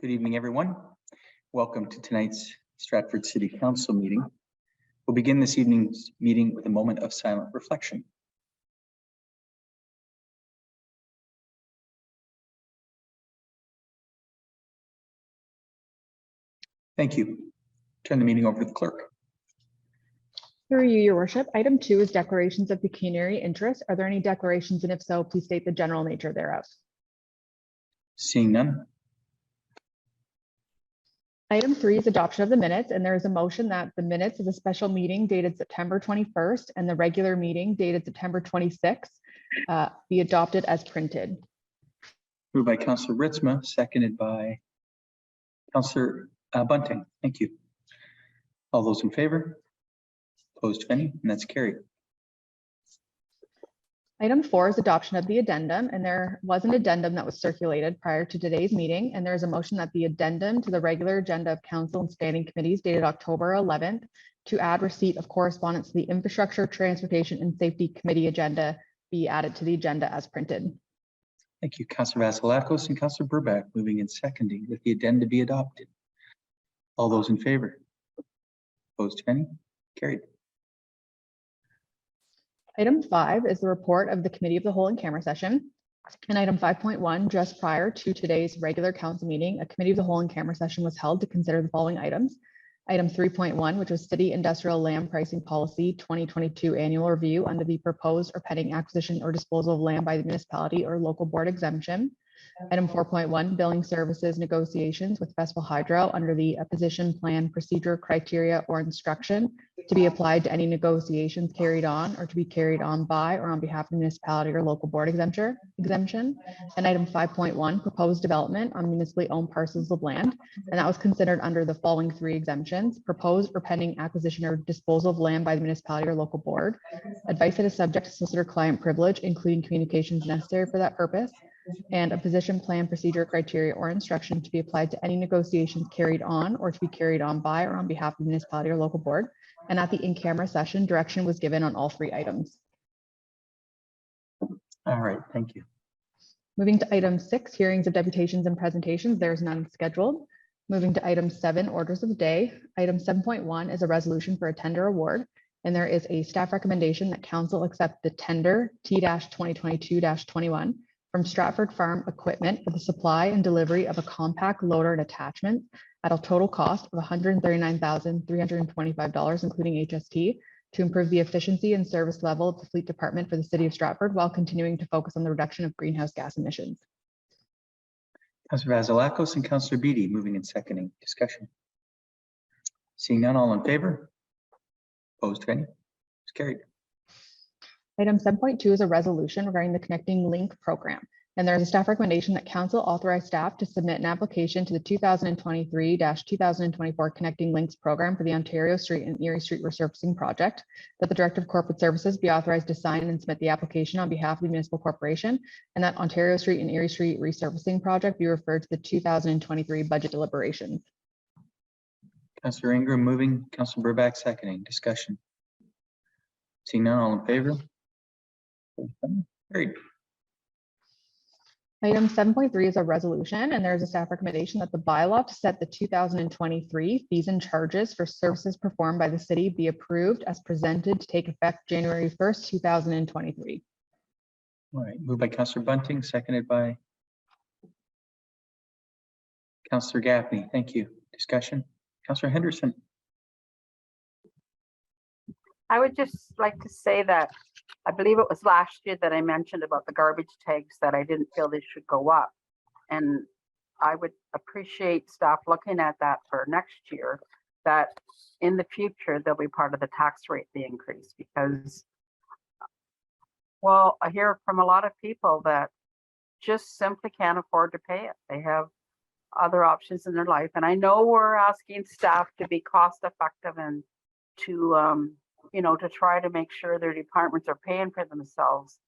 Good evening, everyone. Welcome to tonight's Stratford City Council meeting. We'll begin this evening's meeting with a moment of silent reflection. Thank you. Turn the meeting over to the clerk. Through you, your worship. Item 2 is declarations of pecuniary interest. Are there any declarations? And if so, please state the general nature thereof. Seeing none. Item 3 is adoption of the minutes, and there is a motion that the minutes of the special meeting dated September 21st and the regular meeting dated September 26th be adopted as printed. Moved by Councillor Ritzma, seconded by Councillor Bunting. Thank you. All those in favor? Opposed, if any, and that's carried. Item 4 is adoption of the addendum, and there was an addendum that was circulated prior to today's meeting, and there is a motion that the addendum to the regular agenda of council and standing committees dated October 11th to add receipt of correspondence to the Infrastructure, Transportation and Safety Committee agenda be added to the agenda as printed. Thank you, Councillor Vasilakos and Councillor Burback, moving and seconding that the addenda be adopted. All those in favor? Opposed, if any? Carried. Item 5 is the report of the Committee of the Whole in camera session. And item 5.1, just prior to today's regular council meeting, a Committee of the Whole in camera session was held to consider the following items. Item 3.1, which was City Industrial Land Pricing Policy 2022 Annual Review under the proposed or pending acquisition or disposal of land by the municipality or local board exemption. Item 4.1, billing services negotiations with Festival Hydro under the position plan procedure criteria or instruction to be applied to any negotiations carried on or to be carried on by or on behalf of the municipality or local board exemption. And item 5.1, proposed development on municipally owned parcels of land. And that was considered under the following 3 exemptions: proposed or pending acquisition or disposal of land by the municipality or local board, advice that is subject to solicitor client privilege, including communications necessary for that purpose, and a position plan procedure criteria or instruction to be applied to any negotiations carried on or to be carried on by or on behalf of the municipality or local board. And at the in-camera session, direction was given on all 3 items. All right, thank you. Moving to item 6, hearings of deputations and presentations, there's none scheduled. Moving to item 7, orders of the day. Item 7.1 is a resolution for a tender award, and there is a staff recommendation that council accept the tender T-2022-21 from Stratford Farm Equipment for the supply and delivery of a compact loader and attachment at a total cost of $139,325, including HST, to improve the efficiency and service level of the fleet department for the city of Stratford while continuing to focus on the reduction of greenhouse gas emissions. Councillor Vasilakos and Councillor Beattie, moving and seconding. Discussion. Seeing none, all in favor? Opposed, if any? It's carried. Item 7.2 is a resolution regarding the Connecting Link program. And there is a staff recommendation that council authorize staff to submit an application to the 2023-2024 Connecting Links program for the Ontario Street and Erie Street resurfacing project, that the Director of Corporate Services be authorized to sign and submit the application on behalf of the municipal corporation, and that Ontario Street and Erie Street resurfacing project be referred to the 2023 budget deliberations. Councillor Ingram moving, Councillor Burback seconding. Discussion. Seeing none, all in favor? Carried. Item 7.3 is a resolution, and there's a staff recommendation that the bylaw to set the 2023 fees and charges for services performed by the city be approved as presented to take effect January 1st, 2023. All right, moved by Councillor Bunting, seconded by Councillor Gaffney. Thank you. Discussion. Councillor Henderson. I would just like to say that I believe it was last year that I mentioned about the garbage tags that I didn't feel they should go up. And I would appreciate staff looking at that for next year, that in the future, they'll be part of the tax rate, the increase, because, well, I hear from a lot of people that just simply can't afford to pay it. They have other options in their life. And I know we're asking staff to be cost effective and to, you know, to try to make sure their departments are paying for themselves.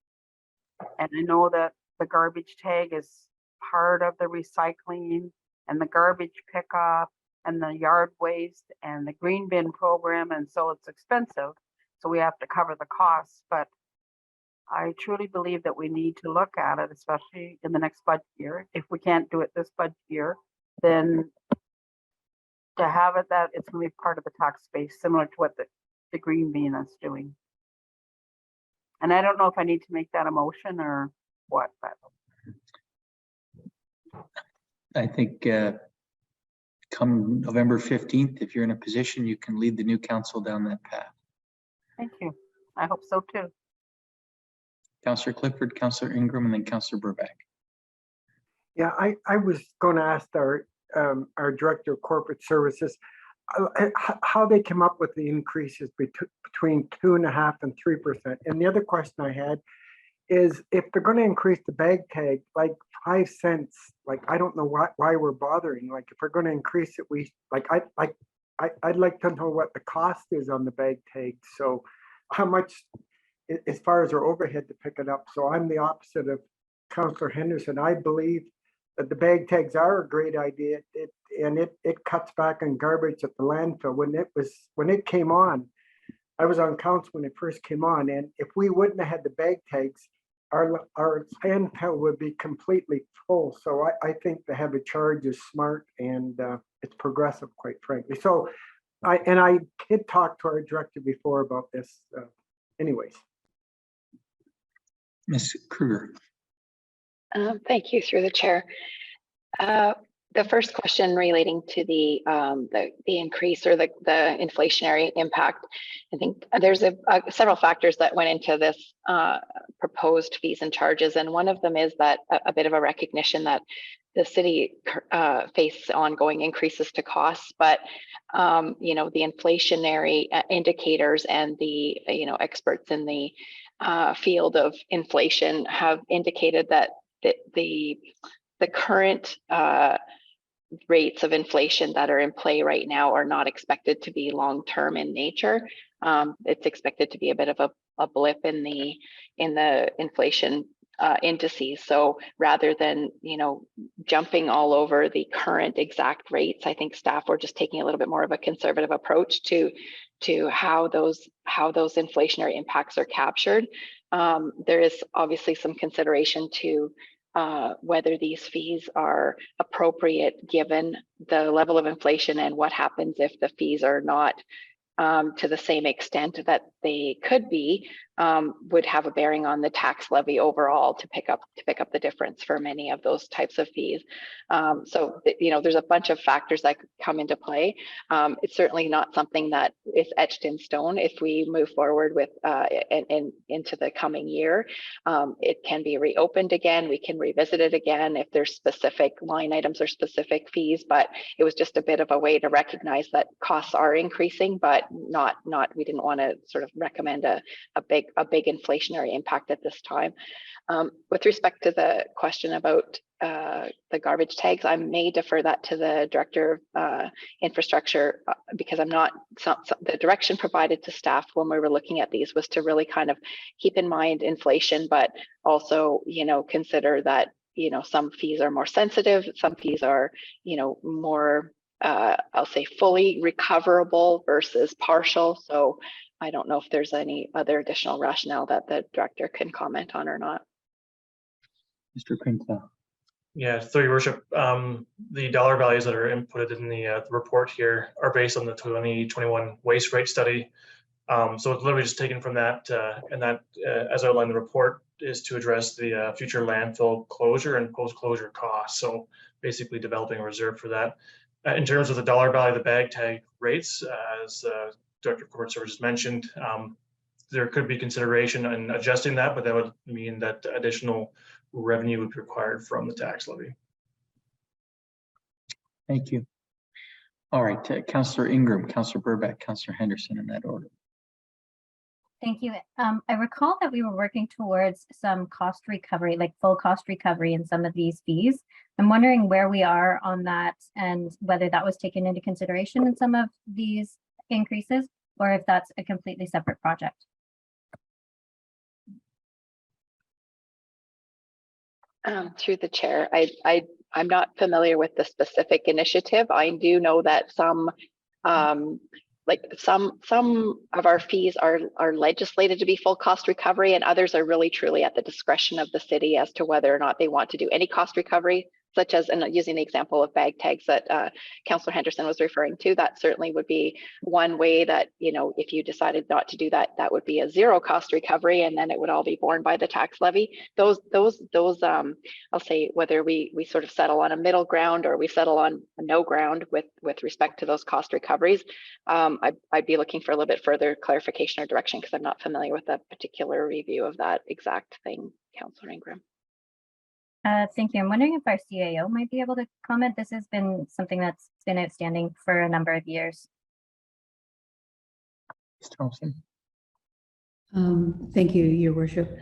And I know that the garbage tag is part of the recycling and the garbage pickup and the yard waste and the green bin program. And so it's expensive. So we have to cover the costs. But I truly believe that we need to look at it, especially in the next budget year. If we can't do it this budget year, then to have it that it's going to be part of the tax base, similar to what the green bean is doing. And I don't know if I need to make that a motion or what, but I think come November 15th, if you're in a position, you can lead the new council down that path. thank you. I hope so too. Councillor Clifford, Councillor Ingram, and then Councillor Burback. Yeah, I was going to ask our Director of Corporate Services how they came up with the increases between 2.5% and 3%. And the other question I had is if they're going to increase the bag tag like 5 cents, like I don't know why we're bothering. Like if we're going to increase it, I'd like to know what the cost is on the bag tag. So how much as far as our overhead to pick it up. So I'm the opposite of Councillor Henderson. I believe that the bag tags are a great idea. It cuts back on garbage at the landfill. When it came on, I was on council when it first came on, and if we wouldn't have had the bag tags, our landfill would be completely full. So I think to have a charge is smart and it's progressive, quite frankly. So I did talk to our director before about this. Anyways. Ms. Kruger. Thank you, through the chair. The first question relating to the increase or the inflationary impact, I think there's several factors that went into this proposed fees and charges, and one of them is that a bit of a recognition that the city faces ongoing increases to costs, but you know, the inflationary indicators and the experts in the field of inflation have indicated that the current rates of inflation that are in play right now are not expected to be long-term in nature. It's expected to be a bit of a blip in the inflation indices. So rather than jumping all over the current exact rates, I think staff were just taking a little bit more of a conservative approach to how those inflationary impacts are captured. There is obviously some consideration to whether these fees are appropriate given the level of inflation and what happens if the fees are not to the same extent that they could be, would have a bearing on the tax levy overall to pick up the difference for many of those types of fees. So there's a bunch of factors that could come into play. It's certainly not something that is etched in stone. If we move forward with into the coming year, it can be reopened again. We can revisit it again if there's specific line items or specific fees. But it was just a bit of a way to recognize that costs are increasing, but we didn't want to sort of recommend a big inflationary impact at this time. With respect to the question about the garbage tags, I may defer that to the Director of Infrastructure because I'm not, the direction provided to staff when we were looking at these was to really kind of keep in mind inflation, but also, consider that, some fees are more sensitive, some fees are, more, I'll say fully recoverable versus partial. So I don't know if there's any other additional rationale that the director can comment on or not. Mr. Quintal. Yeah, through your worship, the dollar values that are inputted in the report here are based on the 2021 waste rate study. So it's literally just taken from that, and that, as outlined in the report, is to address the future landfill closure and post-closure costs. So basically developing a reserve for that. In terms of the dollar value of the bag tag rates, as Director of Corporate Services mentioned, there could be consideration in adjusting that, but that would mean that additional revenue would be required from the tax levy. Thank you. All right, Councillor Ingram, Councillor Burback, Councillor Henderson in that order. Thank you. I recall that we were working towards some cost recovery, like full cost recovery in some of these fees. I'm wondering where we are on that and whether that was taken into consideration in some of these increases or if that's a completely separate project. Through the chair, I'm not familiar with the specific initiative. I do know that some of our fees are legislated to be full cost recovery, and others are really truly at the discretion of the city as to whether or not they want to do any cost recovery such as, and using the example of bag tags that Councillor Henderson was referring to, that certainly would be one way that, you know, if you decided not to do that, that would be a zero cost recovery, and then it would all be borne by the tax levy. Those I'll say whether we sort of settle on a middle ground or we settle on no ground with respect to those cost recoveries. I'd be looking for a little bit further clarification or direction, because I'm not familiar with a particular review of that exact thing, Councillor Ingram. Thank you. I'm wondering if our CAO might be able to comment. This has been something that's been outstanding for a number of years. Ms. Thompson. Thank you, Your Worship.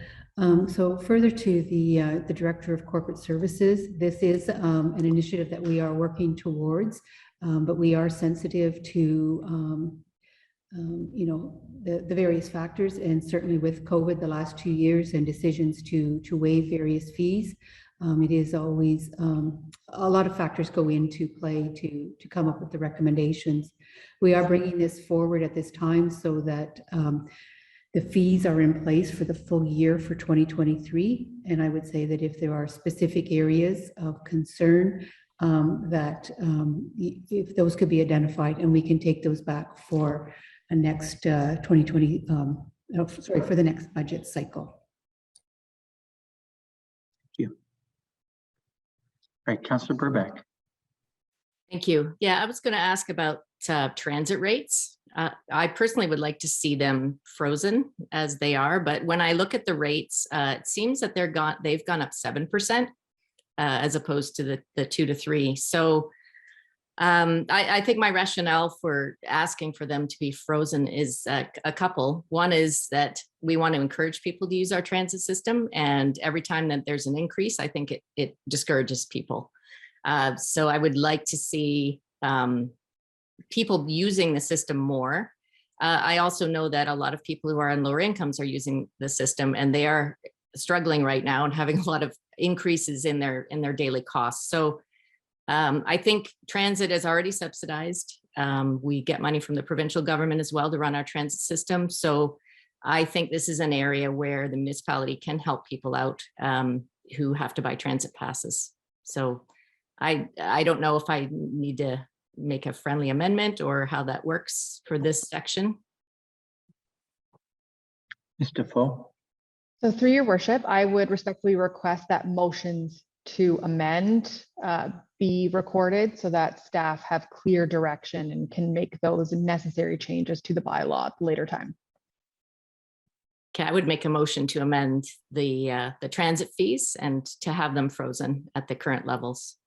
So further to the Director of Corporate Services, this is an initiative that we are working towards, but we are sensitive to you know, the various factors, and certainly with COVID the last 2 years and decisions to waive various fees, it is always a lot of factors go into play to come up with the recommendations. We are bringing this forward at this time so that the fees are in place for the full year for 2023. And I would say that if there are specific areas of concern, that if those could be identified, and we can take those back for a next 2020, for the next budget cycle. Thank you. All right, Councillor Burback. Thank you. Yeah, I was going to ask about transit rates. I personally would like to see them frozen as they are, but when I look at the rates, it seems that they've gone up 7% as opposed to the 2 to 3. So I think my rationale for asking for them to be frozen is a couple. One is that we want to encourage people to use our transit system, and every time that there's an increase, I think it discourages people. So I would like to see people using the system more. I also know that a lot of people who are on lower incomes are using the system, and they are struggling right now and having a lot of increases in their daily costs. So I think transit is already subsidized. We get money from the provincial government as well to run our transit system. So I think this is an area where the municipality can help people out who have to buy transit passes. So I don't know if I need to make a friendly amendment or how that works for this section. Ms. Defoe. So through your worship, I would respectfully request that motions to amend be recorded so that staff have clear direction and can make those necessary changes to the bylaw at a later time. Okay, I would make a motion to amend the transit fees and to have them frozen at the current levels.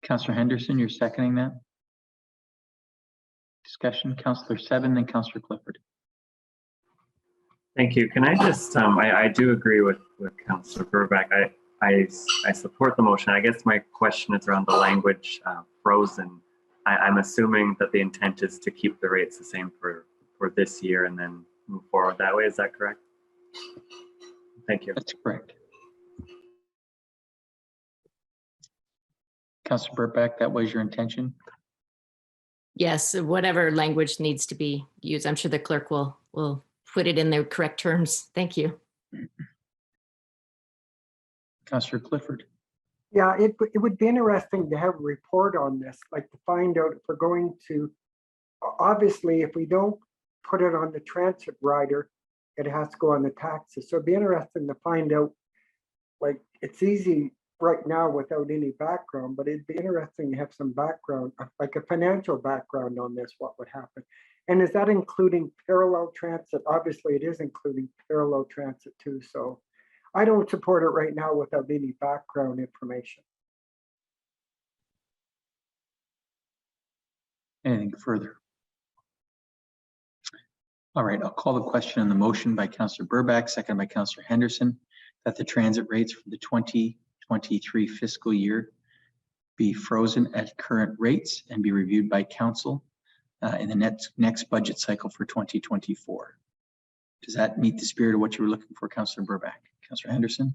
Councillor Henderson, you're seconding that? Discussion, Councillor Seven, then Councillor Clifford. Thank you. Can I just, I do agree with Councillor Burback. I support the motion. I guess my question is around the language frozen. I'm assuming that the intent is to keep the rates the same for this year and then move forward that way. Is that correct? Thank you. That's correct. Councillor Burback, that was your intention? Yes, whatever language needs to be used. I'm sure the clerk will put it in the correct terms. Thank you. Councillor Clifford. Yeah, it would be interesting to have a report on this, like to find out if we're going to, obviously, if we don't put it on the transit rider, it has to go on the taxes. So it'd be interesting to find out, like, it's easy right now without any background, but it'd be interesting to have some background, like a financial background on this, what would happen. And is that including parallel transit? Obviously, it is including parallel transit too. So I don't support it right now without any background information. Anything further? All right, I'll call the question on the motion by Councillor Burback, second by Councillor Henderson, that the transit rates for the 2023 fiscal year be frozen at current rates and be reviewed by council in the next budget cycle for 2024. Does that meet the spirit of what you were looking for, Councillor Burback? Councillor Henderson?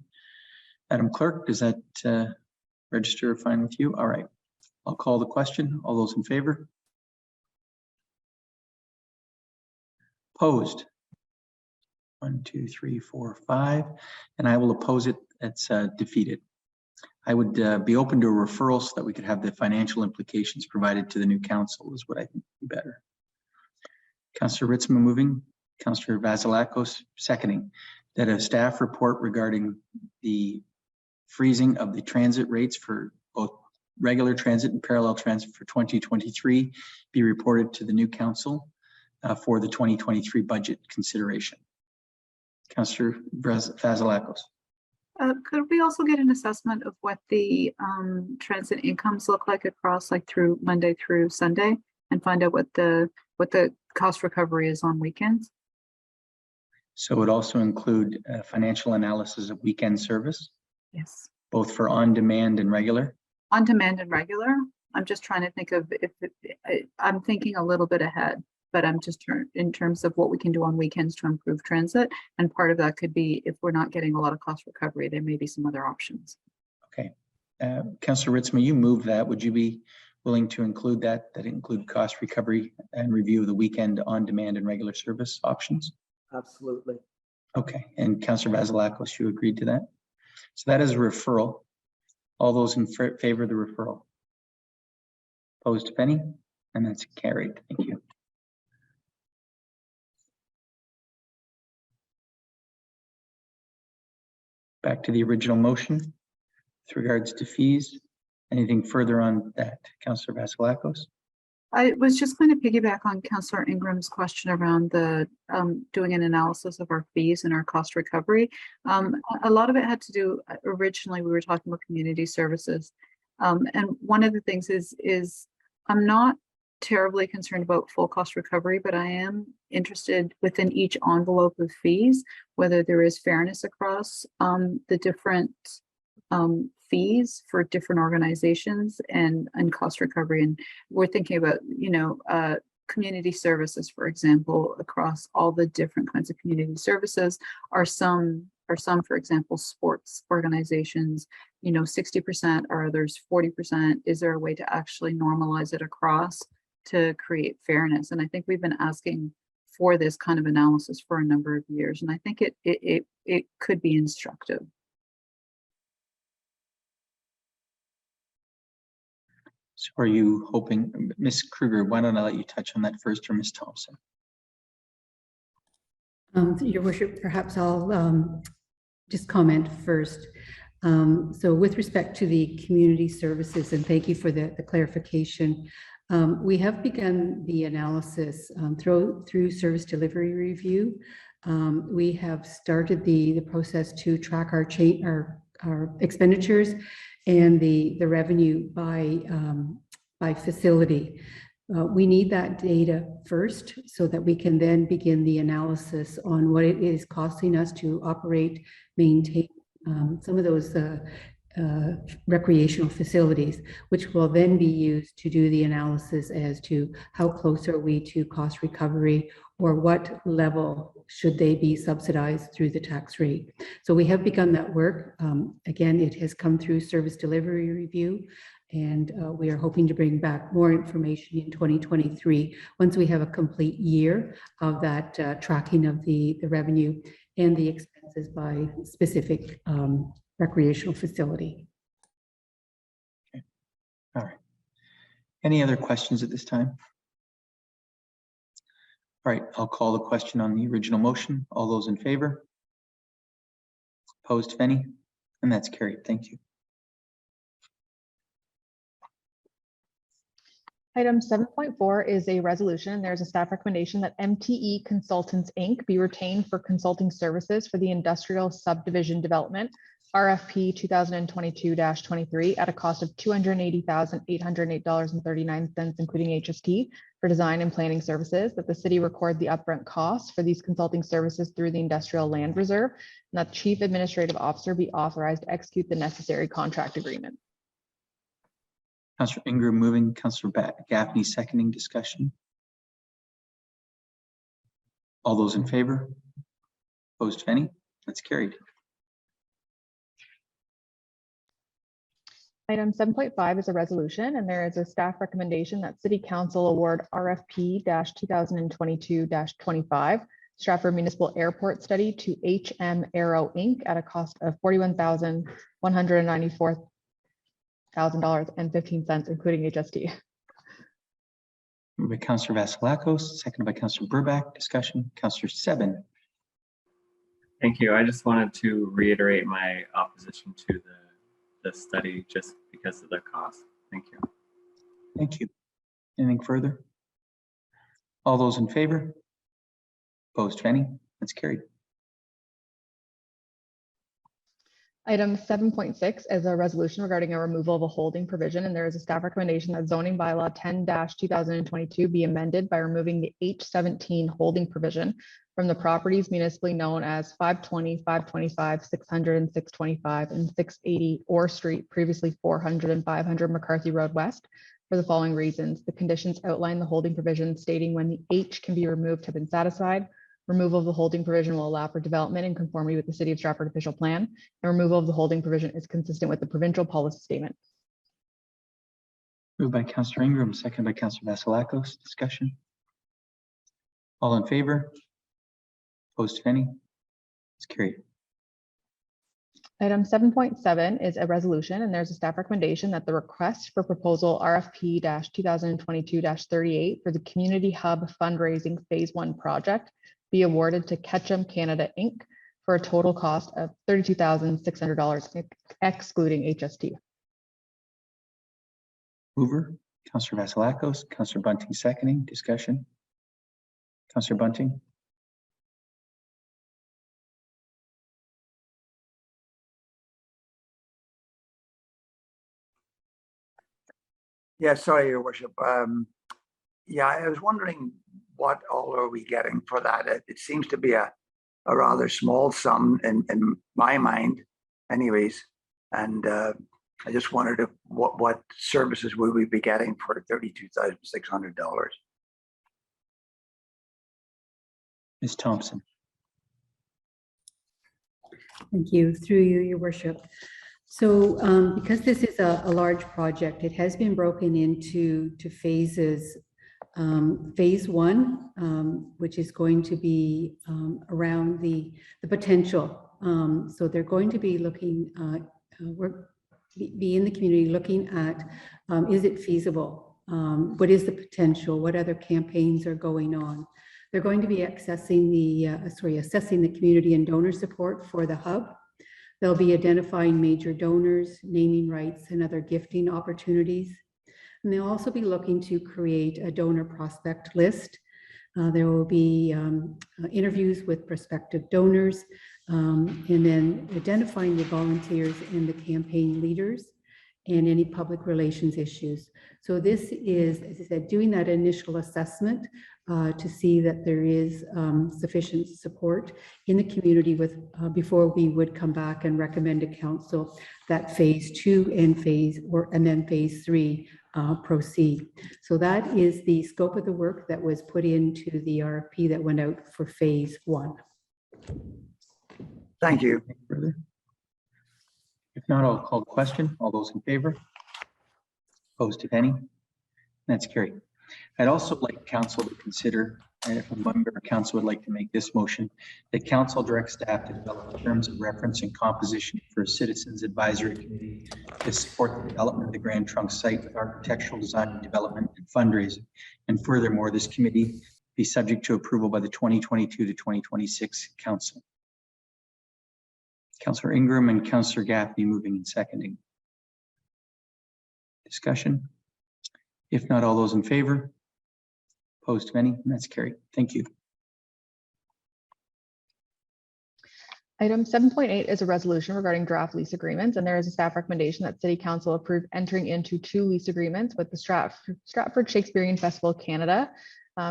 Madam Clerk, does that register fine with you? All right, I'll call the question. All those in favor? Opposed? 1, 2, 3, 4, 5, and I will oppose it. That's defeated. I would be open to a referral so that we could have the financial implications provided to the new council is what I think would be better. Councillor Ritzma moving, Councillor Vasilakos seconding, that a staff report regarding the freezing of the transit rates for both regular transit and parallel transit for 2023 be reported to the new council for the 2023 budget consideration. Councillor Vasilakos. Could we also get an assessment of what the transit incomes look like across, like through Monday through Sunday, and find out what the cost recovery is on weekends? So it would also include financial analysis of weekend service, Yes. both for on-demand and regular. On demand and regular. I'm just trying to think of I'm thinking a little bit ahead, but I'm just in terms of what we can do on weekends to improve transit. And part of that could be if we're not getting a lot of cost recovery, there may be some other options. Okay. Councillor Ritzma, you moved that. Would you be willing to include that include cost recovery and review of the weekend on-demand and regular service options? Absolutely. Okay. And Councillor Vasilakos, you agreed to that? So that is a referral. All those in favor of the referral? Opposed, if any? And that's carried. Thank you. Back to the original motion with regards to fees. Anything further on that, Councillor Vasilakos? I was just going to piggyback on Councillor Ingram's question around the doing an analysis of our fees and our cost recovery. A lot of it had to do, originally we were talking about community services. And one of the things is I'm not terribly concerned about full cost recovery, but I am interested within each envelope of fees, whether there is fairness across the different fees for different organizations and cost recovery. And we're thinking about, community services, for example, across all the different kinds of community services are some, for example, sports organizations, 60%, or others 40%. Is there a way to actually normalize it across to create fairness? And I think we've been asking for this kind of analysis for a number of years. And I think it could be instructive. So are you hoping, Ms. Kruger, why don't I let you touch on that first, or Ms. Thompson? Your worship, perhaps I'll just comment first. So with respect to the community services, and thank you for the clarification, we have begun the analysis through service delivery review. We have started the process to track our expenditures and the revenue by facility. We need that data first so that we can then begin the analysis on what it is costing us to operate, maintain some of those recreational facilities, which will then be used to do the analysis as to how close are we to cost recovery, or what level should they be subsidized through the tax rate. So we have begun that work. Again, it has come through service delivery review, and we are hoping to bring back more information in 2023 once we have a complete year of that tracking of the revenue and the expenses by specific recreational facility. Okay. All right. Any other questions at this time? All right, I'll call the question on the original motion. All those in favor? Opposed, if any? And that's carried. Thank you. Item 7.4 is a resolution. There's a staff recommendation that MTE Consultants, Inc. be retained for consulting services for the industrial subdivision development, RFP 2022-23, at a cost of $280,808.39, including HST, for design and planning services, that the city record the upfront costs for these consulting services through the Industrial Land Reserve, and that the Chief Administrative Officer be authorized to execute the necessary contract agreement. Councillor Ingram moving, Councillor Gaffney seconding. Discussion. All those in favor? Opposed, if any? That's carried. Item 7.5 is a resolution, and there is a staff recommendation that City Council award RFP 2022-25 Stratford Municipal Airport Study to HM Aero Inc. at a cost of $41,194 $1,000.15, including HST. Moved by Councillor Vasilakos, seconded by Councillor Burback. Discussion. Councillor Seven. Thank you. I just wanted to reiterate my opposition to the study just because of the cost. Thank you. Thank you. Anything further? All those in favor? Opposed, if any? That's carried. Item 7.6 is a resolution regarding a removal of a holding provision, and there is a staff recommendation that zoning bylaw 10-2022 be amended by removing the H17 holding provision from the properties municipally known as 520, 525, 600, and 625, and 680 Orr Street, previously 400 and 500 McCarthy Road West, for the following reasons. The conditions outline the holding provision stating when the H can be removed have been satisfied. Removal of the holding provision will allow for development in conformity with the City of Stratford official plan, and removal of the holding provision is consistent with the provincial policy statement. Moved by Councillor Ingram, seconded by Councillor Vasilakos. Discussion. All in favor? Opposed, if any? It's carried. Item 7.7 is a resolution, and there's a staff recommendation that the request for proposal RFP-2022-38 for the Community Hub Fundraising Phase 1 project be awarded to Ketchum Canada Inc. for a total cost of $32,600, excluding HST. Mover, Councillor Vasilakos, Councillor Bunting seconding. Discussion. Councillor Bunting. Yeah, sorry, Your Worship. Yeah, I was wondering what all are we getting for that? It seems to be a rather small sum in my mind, anyways. And I just wondered if, what services would we be getting for $32,600? Ms. Thompson. Thank you. Through you, Your Worship. So because this is a large project, it has been broken into phases. Phase 1, which is going to be around the potential. So they're going to be looking, be in the community looking at, is it feasible? What is the potential? What other campaigns are going on? They're going to be assessing the community and donor support for the hub. They'll be identifying major donors, naming rights, and other gifting opportunities. And they'll also be looking to create a donor prospect list. There will be interviews with prospective donors, and then identifying the volunteers and the campaign leaders and any public relations issues. So this is, as I said, doing that initial assessment to see that there is sufficient support in the community before we would come back and recommend to council that phase 2 and then phase 3 proceed. So that is the scope of the work that was put into the RFP that went out for phase 1. Thank you. Further? If not, I'll call the question. All those in favor? Opposed, if any? That's carried. I'd also like council to consider, and if a member of council would like to make this motion, that council direct staff to develop terms of reference and composition for a citizens advisory committee to support the development of the Grand Trunk site with architectural design and development and fundraising. And furthermore, this committee be subject to approval by the 2022 to 2026 council. Councillor Ingram and Councillor Gaffney moving and seconding. Discussion. If not, all those in favor? Opposed, if any? That's carried. Thank you. Item 7.8 is a resolution regarding draft lease agreements, and there is a staff recommendation that City Council approve entering into 2 lease agreements with the Stratford Shakespearean Festival Canada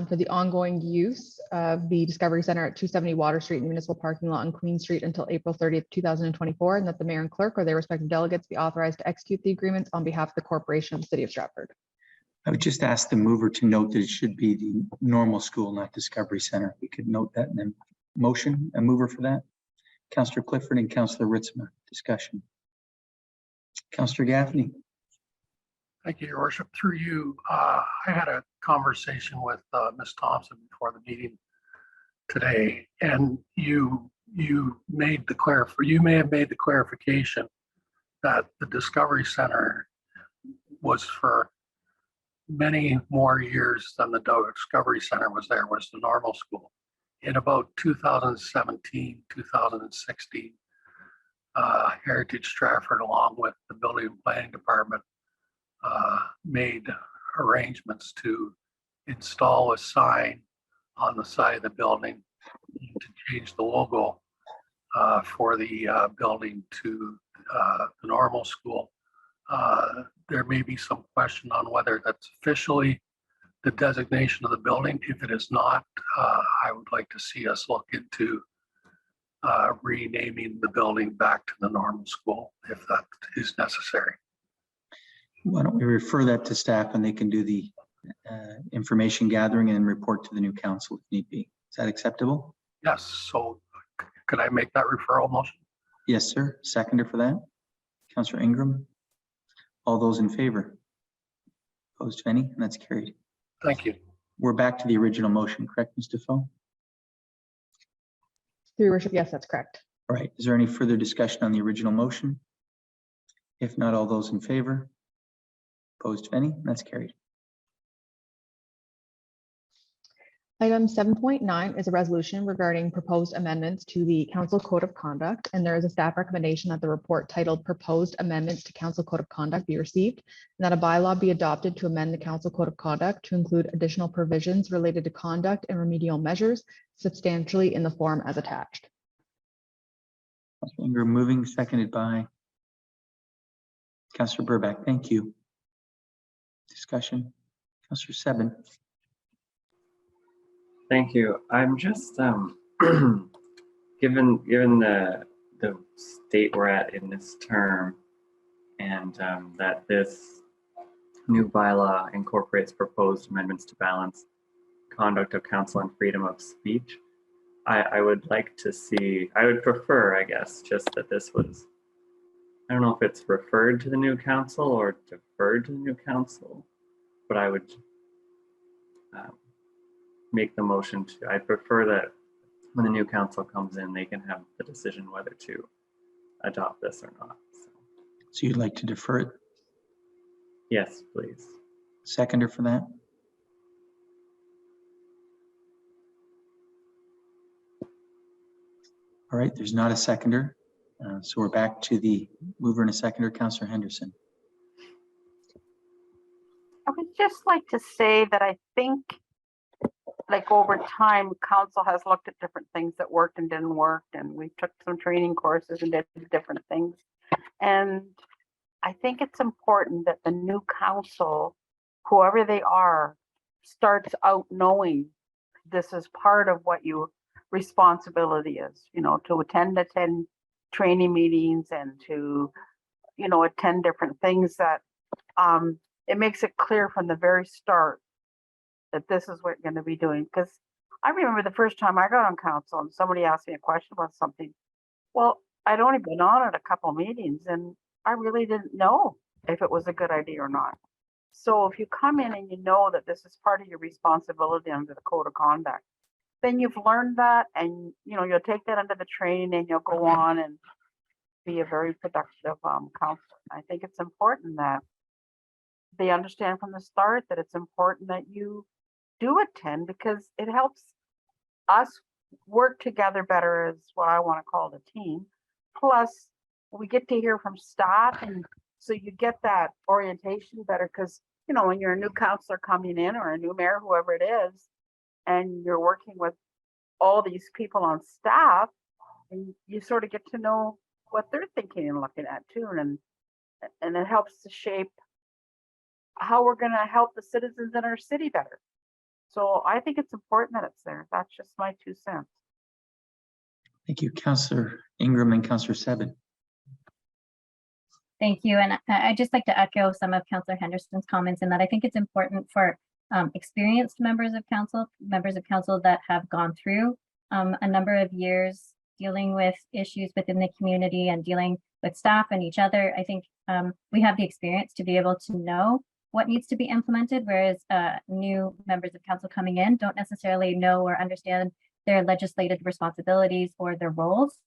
for the ongoing use of the Discovery Center at 270 Water Street in the municipal parking lot on Queen Street until April 30th, 2024, and that the mayor and clerk or their respective delegates be authorized to execute the agreements on behalf of the corporation of the City of Stratford. I would just ask the mover to note that it should be the normal school, not Discovery Center. We could note that and then motion a mover for that. Councillor Clifford and Councillor Ritzma. Discussion. Councillor Gaffney. Thank you, Your Worship. Through you, I had a conversation with Ms. Thompson before the meeting today, and you may have made the clarification that the Discovery Center was for many more years than the Discovery Center was there, was the normal school. In about 2017, 2016, Heritage Stratford, along with the Building and Planning Department, made arrangements to install a sign on the side of the building to change the logo for the building to the normal school. There may be some question on whether that's officially the designation of the building. If it is not, I would like to see us look into renaming the building back to the normal school if that is necessary. Why don't we refer that to staff and they can do the information gathering and report to the new council if need be. Is that acceptable? Yes, so could I make that referral motion? Yes, sir. Seconder for that? Councillor Ingram? All those in favor? Opposed to any? And that's carried. Thank you. We're back to the original motion, correct, Mr. Foe? Through your worship, yes, that's correct. All right. Is there any further discussion on the original motion? If not, all those in favor? Opposed to any? And that's carried. Item 7.9 is a resolution regarding proposed amendments to the Council Code of Conduct, and there is a staff recommendation that the report titled Proposed Amendments to Council Code of Conduct be received, and that a bylaw be adopted to amend the Council Code of Conduct to include additional provisions related to conduct and remedial measures substantially in the form as attached. Councillor Ingram moving, seconded by Councillor Burback. Thank you. Discussion. Councillor Seven. Thank you. I'm just given the state we're at in this term, and that this new bylaw incorporates proposed amendments to balance conduct of council and freedom of speech. I would like to see, I would prefer, I guess, just that this was, I don't know if it's referred to the new council or deferred to the new council, but I would make the motion to, I prefer that when the new council comes in, they can have the decision whether to adopt this or not. So you'd like to defer it? Yes, please. Seconder for that? All right, there's not a seconder. So we're back to the mover and a seconder, Councillor Henderson. I would just like to say that I think, like, over time, council has looked at different things that worked and didn't work, and we took some training courses and did different things. And I think it's important that the new council, whoever they are, starts out knowing this is part of what your responsibility is, you know, to attend training meetings and to, you know, attend different things that it makes it clear from the very start that this is what you're going to be doing. Because I remember the first time I got on council and somebody asked me a question about something. Well, I'd only been on it a couple meetings and I really didn't know if it was a good idea or not. So if you come in and you know that this is part of your responsibility under the code of conduct, then you've learned that, and you know, you'll take that into the training and you'll go on and be a very productive counselor. I think it's important that they understand from the start that it's important that you do attend, because it helps us work together better as what I want to call the team. Plus, we get to hear from staff, and so you get that orientation better, because you know, when you're a new counselor coming in or a new mayor, whoever it is, and you're working with all these people on staff, and you sort of get to know what they're thinking and looking at too, and it helps to shape how we're going to help the citizens in our city better. So I think it's important that it's there. That's just my 2 cents. Thank you, Councillor Ingram and Councillor Seven. Thank you. And I'd just like to echo some of Councillor Henderson's comments in that I think it's important for experienced members of council that have gone through a number of years dealing with issues within the community and dealing with staff and each other. I think we have the experience to be able to know what needs to be implemented, whereas new members of council coming in don't necessarily know or understand their legislative responsibilities or their roles.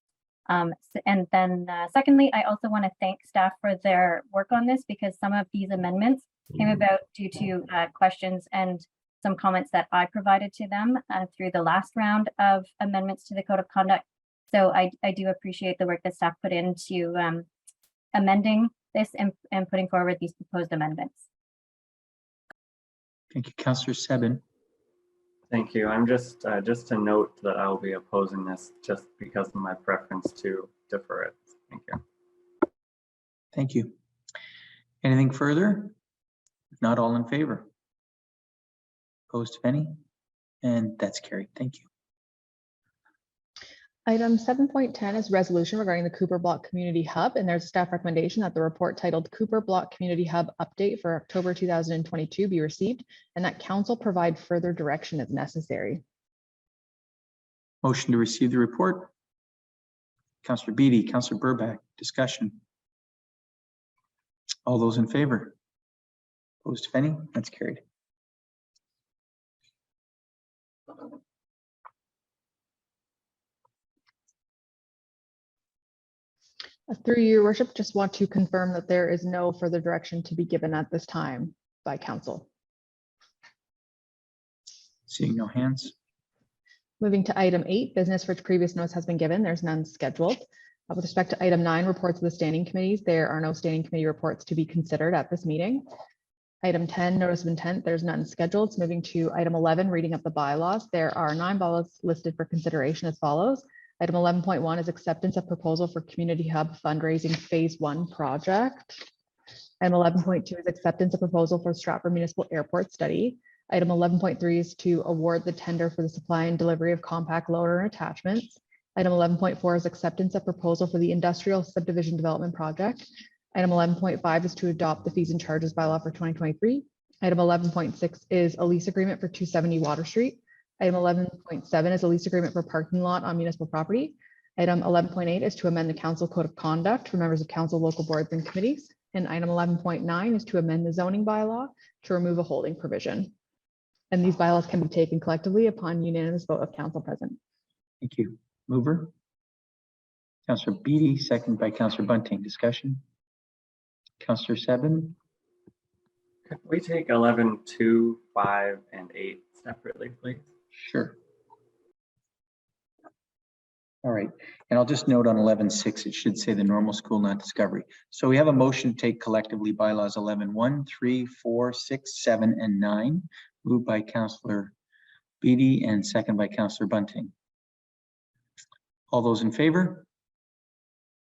And then secondly, I also want to thank staff for their work on this, because some of these amendments came about due to questions and some comments that I provided to them through the last round of amendments to the Code of Conduct. So I do appreciate the work that staff put into amending this and putting forward these proposed amendments. Thank you, Councillor Sebin. Thank you. I'm just to note that I will be opposing this just because of my preference to defer it. Thank you. Thank you. Anything further? If not, all in favor? Opposed, if any? And that's carried. Thank you. Item 7.10 is resolution regarding the Cooper Block Community Hub, and there's a staff recommendation that the report titled Cooper Block Community Hub Update for October 2022 be received, and that council provide further direction as necessary. Motion to receive the report. Councillor Beattie, Councillor Burback, discussion. All those in favor? Opposed, if any? That's carried. Through your worship, just want to confirm that there is no further direction to be given at this time by council. Seeing no hands. Moving to item 8, business for which previous notice has been given. There's none scheduled. With respect to item 9, reports of the standing committees, there are no standing committee reports to be considered at this meeting. Item 10, notice of intent, there's none scheduled. So moving to item 11, reading of the bylaws. There are 9 bylaws listed for consideration as follows. Item 11.1 is acceptance of proposal for Community Hub fundraising phase 1 project. Item 11.2 is acceptance of proposal for Stratford Municipal Airport study. Item 11.3 is to award the tender for the supply and delivery of compact loader and attachments. Item 11.4 is acceptance of proposal for the industrial subdivision development project. Item 11.5 is to adopt the fees and charges bylaw for 2023. Item 11.6 is a lease agreement for 270 Water Street. Item 11.7 is a lease agreement for parking lot on municipal property. Item 11.8 is to amend the council code of conduct for members of council, local boards and committees. And item 11.9 is to amend the zoning bylaw to remove a holding provision. And these bylaws can be taken collectively upon unanimous vote of council present. Thank you. Mover. Councillor Beattie, second by Councillor Bunting. Discussion. Councillor Sebin. Could we take 11, 2, 5, and 8 separately, please? Sure. All right, and I'll just note on 11.6, it should say the normal school, not discovery. So we have a motion to take collectively bylaws 11.1, 3, 4, 6, 7, and 9, moved by Councillor Beattie and second by Councillor Bunting. All those in favor?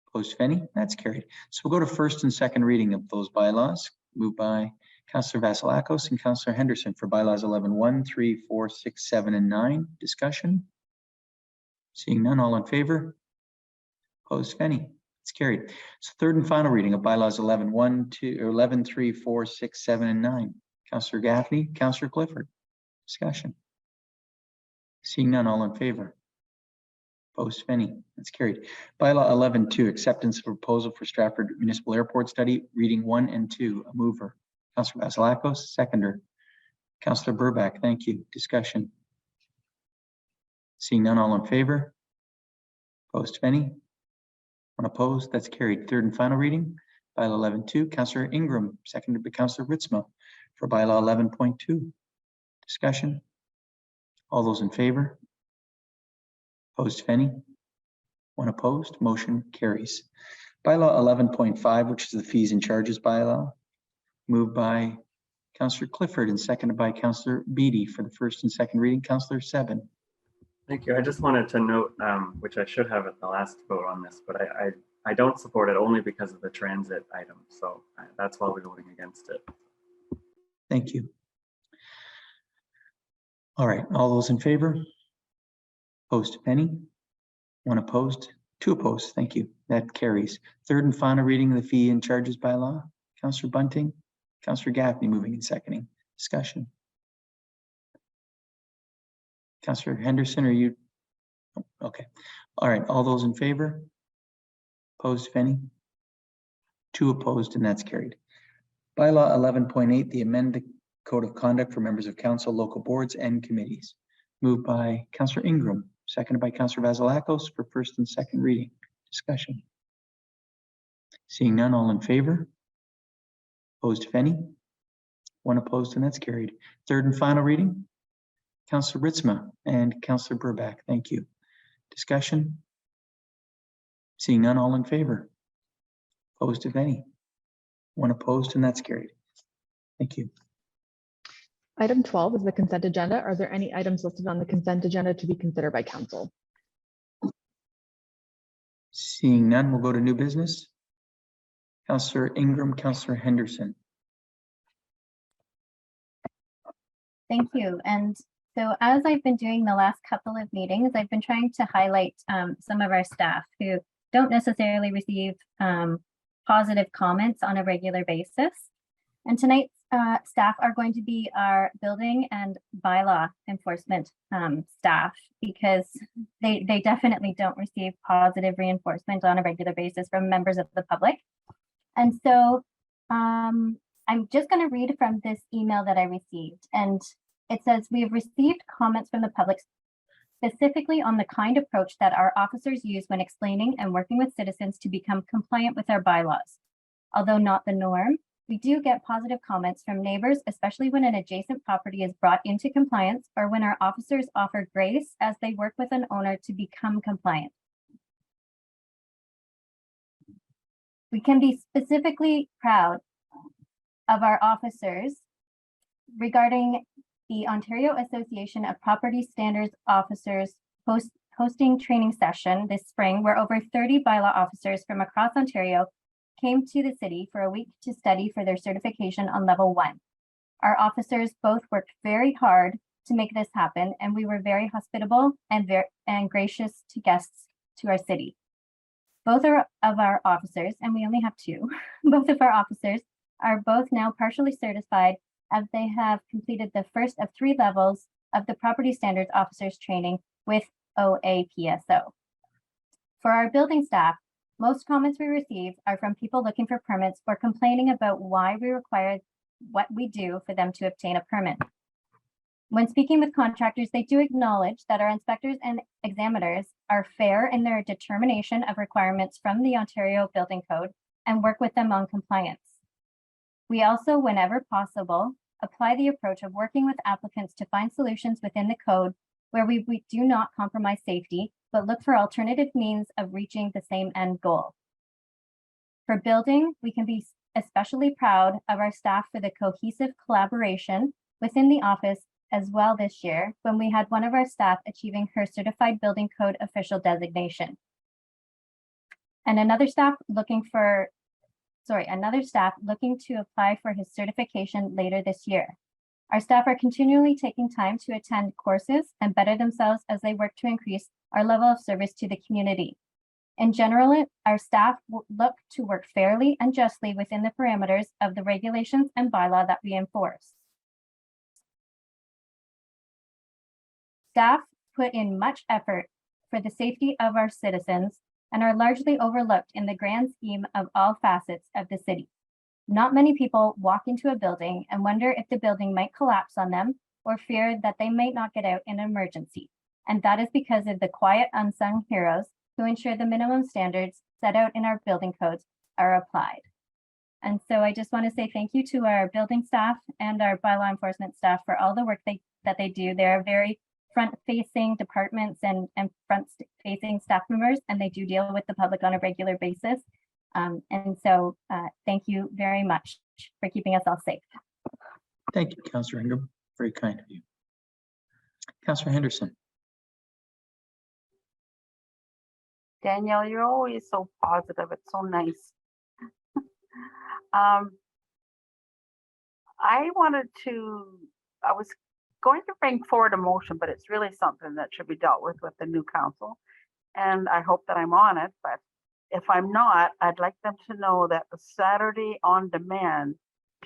Opposed, if any? That's carried. So we'll go to first and second reading of those bylaws, moved by Councillor Vasilakos and Councillor Henderson for bylaws 11.1, 3, 4, 6, 7, and 9. Discussion. Seeing none, all in favor? Opposed, if any? It's carried. So third and final reading of bylaws 11.1, 2, or 11, 3, 4, 6, 7, and 9. Councillor Gaffney, Councillor Clifford. Discussion. Seeing none, all in favor? Opposed, if any? That's carried. Bylaw 11.2, acceptance of proposal for Stratford Municipal Airport study, reading 1 and 2. A mover. Councillor Vasilakos, seconder. Councillor Burback, thank you. Discussion. Seeing none, all in favor? Opposed, if any? Unopposed, that's carried. Third and final reading, bylaw 11.2, Councillor Ingram, seconded by Councillor Ritzma for bylaw 11.2. Discussion. All those in favor? Opposed, if any? One opposed, motion carries. Bylaw 11.5, which is the fees and charges bylaw, moved by Councillor Clifford and seconded by Councillor Beattie for the first and second reading. Councillor Sebin. Thank you. I just wanted to note, which I should have at the last vote on this, but I don't support it only because of the transit item. So that's why we're voting against it. Thank you. All right, all those in favor? Opposed, if any? One opposed, two opposed. Thank you. That carries. Third and final reading of the fee and charges bylaw. Councillor Bunting, Councillor Gaffney moving and seconding. Discussion. Councillor Henderson, are you? Okay. All right. All those in favor? Opposed, if any? Two opposed, and that's carried. Bylaw 11.8, the amended code of conduct for members of council, local boards, and committees. Moved by Councillor Ingram, seconded by Councillor Vasilakos for first and second reading. Discussion. Seeing none, all in favor? Opposed, if any? One opposed, and that's carried. Third and final reading. Councillor Ritzma and Councillor Burback, thank you. Discussion. Seeing none, all in favor? Opposed, if any? One opposed, and that's carried. Thank you. Item 12 is the consent agenda. Are there any items listed on the consent agenda to be considered by council? Seeing none, we'll go to new business. Councillor Ingram, Councillor Henderson. Thank you. And so as I've been doing the last couple of meetings, I've been trying to highlight some of our staff who don't necessarily receive positive comments on a regular basis. And tonight's staff are going to be our building and bylaw enforcement staff, because they definitely don't receive positive reinforcement on a regular basis from members of the public. And so I'm just going to read from this email that I received, and it says, we have received comments from the public specifically on the kind approach that our officers use when explaining and working with citizens to become compliant with our bylaws. Although not the norm, we do get positive comments from neighbors, especially when an adjacent property is brought into compliance or when our officers offer grace as they work with an owner to become compliant. We can be specifically proud of our officers regarding the Ontario Association of Property Standards Officers hosting training session this spring, where over 30 bylaw officers from across Ontario came to the city for a week to study for their certification on level 1. Our officers both worked very hard to make this happen, and we were very hospitable and gracious to guests to our city. Both of our officers, and we only have 2, both of our officers are both now partially certified, as they have completed the first of 3 levels of the Property Standards Officers training with OAPSO. For our building staff, most comments we receive are from people looking for permits or complaining about why we require what we do for them to obtain a permit. When speaking with contractors, they do acknowledge that our inspectors and examiners are fair in their determination of requirements from the Ontario Building Code and work with them on compliance. We also, whenever possible, apply the approach of working with applicants to find solutions within the code where we do not compromise safety, but look for alternative means of reaching the same end goal. For building, we can be especially proud of our staff for the cohesive collaboration within the office as well this year, when we had one of our staff achieving her certified building code official designation. And another staff looking to apply for his certification later this year. Our staff are continually taking time to attend courses and better themselves as they work to increase our level of service to the community. In general, our staff look to work fairly and justly within the parameters of the regulations and bylaw that we enforce. Staff put in much effort for the safety of our citizens and are largely overlooked in the grand scheme of all facets of the city. Not many people walk into a building and wonder if the building might collapse on them or fear that they might not get out in an emergency. And that is because of the quiet unsung heroes who ensure the minimum standards set out in our building codes are applied. And so I just want to say thank you to our building staff and our bylaw enforcement staff for all the work that they do. They're very front-facing departments and front-facing staff members, and they do deal with the public on a regular basis. And so thank you very much for keeping us all safe. Thank you, Councillor Ingram. Very kind of you. Councillor Henderson. Danielle, you're always so positive. It's so nice. I was going to bring forward a motion, but it's really something that should be dealt with the new council. And I hope that I'm on it, but if I'm not, I'd like them to know that the Saturday on demand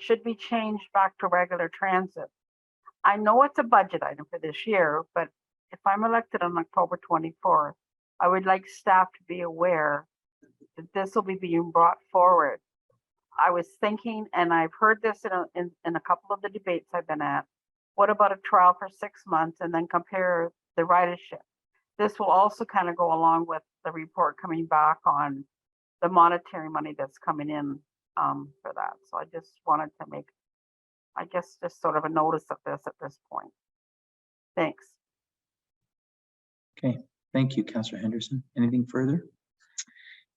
should be changed back to regular transit. I know it's a budget item for this year, but if I'm elected on October 24th, I would like staff to be aware that this will be being brought forward. I was thinking, and I've heard this in a couple of the debates I've been at, what about a trial for 6 months and then compare the ridership? this will also kind of go along with the report coming back on the monetary money that's coming in for that. So I just wanted to make, I guess, just sort of a notice of this at this point. Thanks. Okay, thank you, Councillor Henderson. Anything further?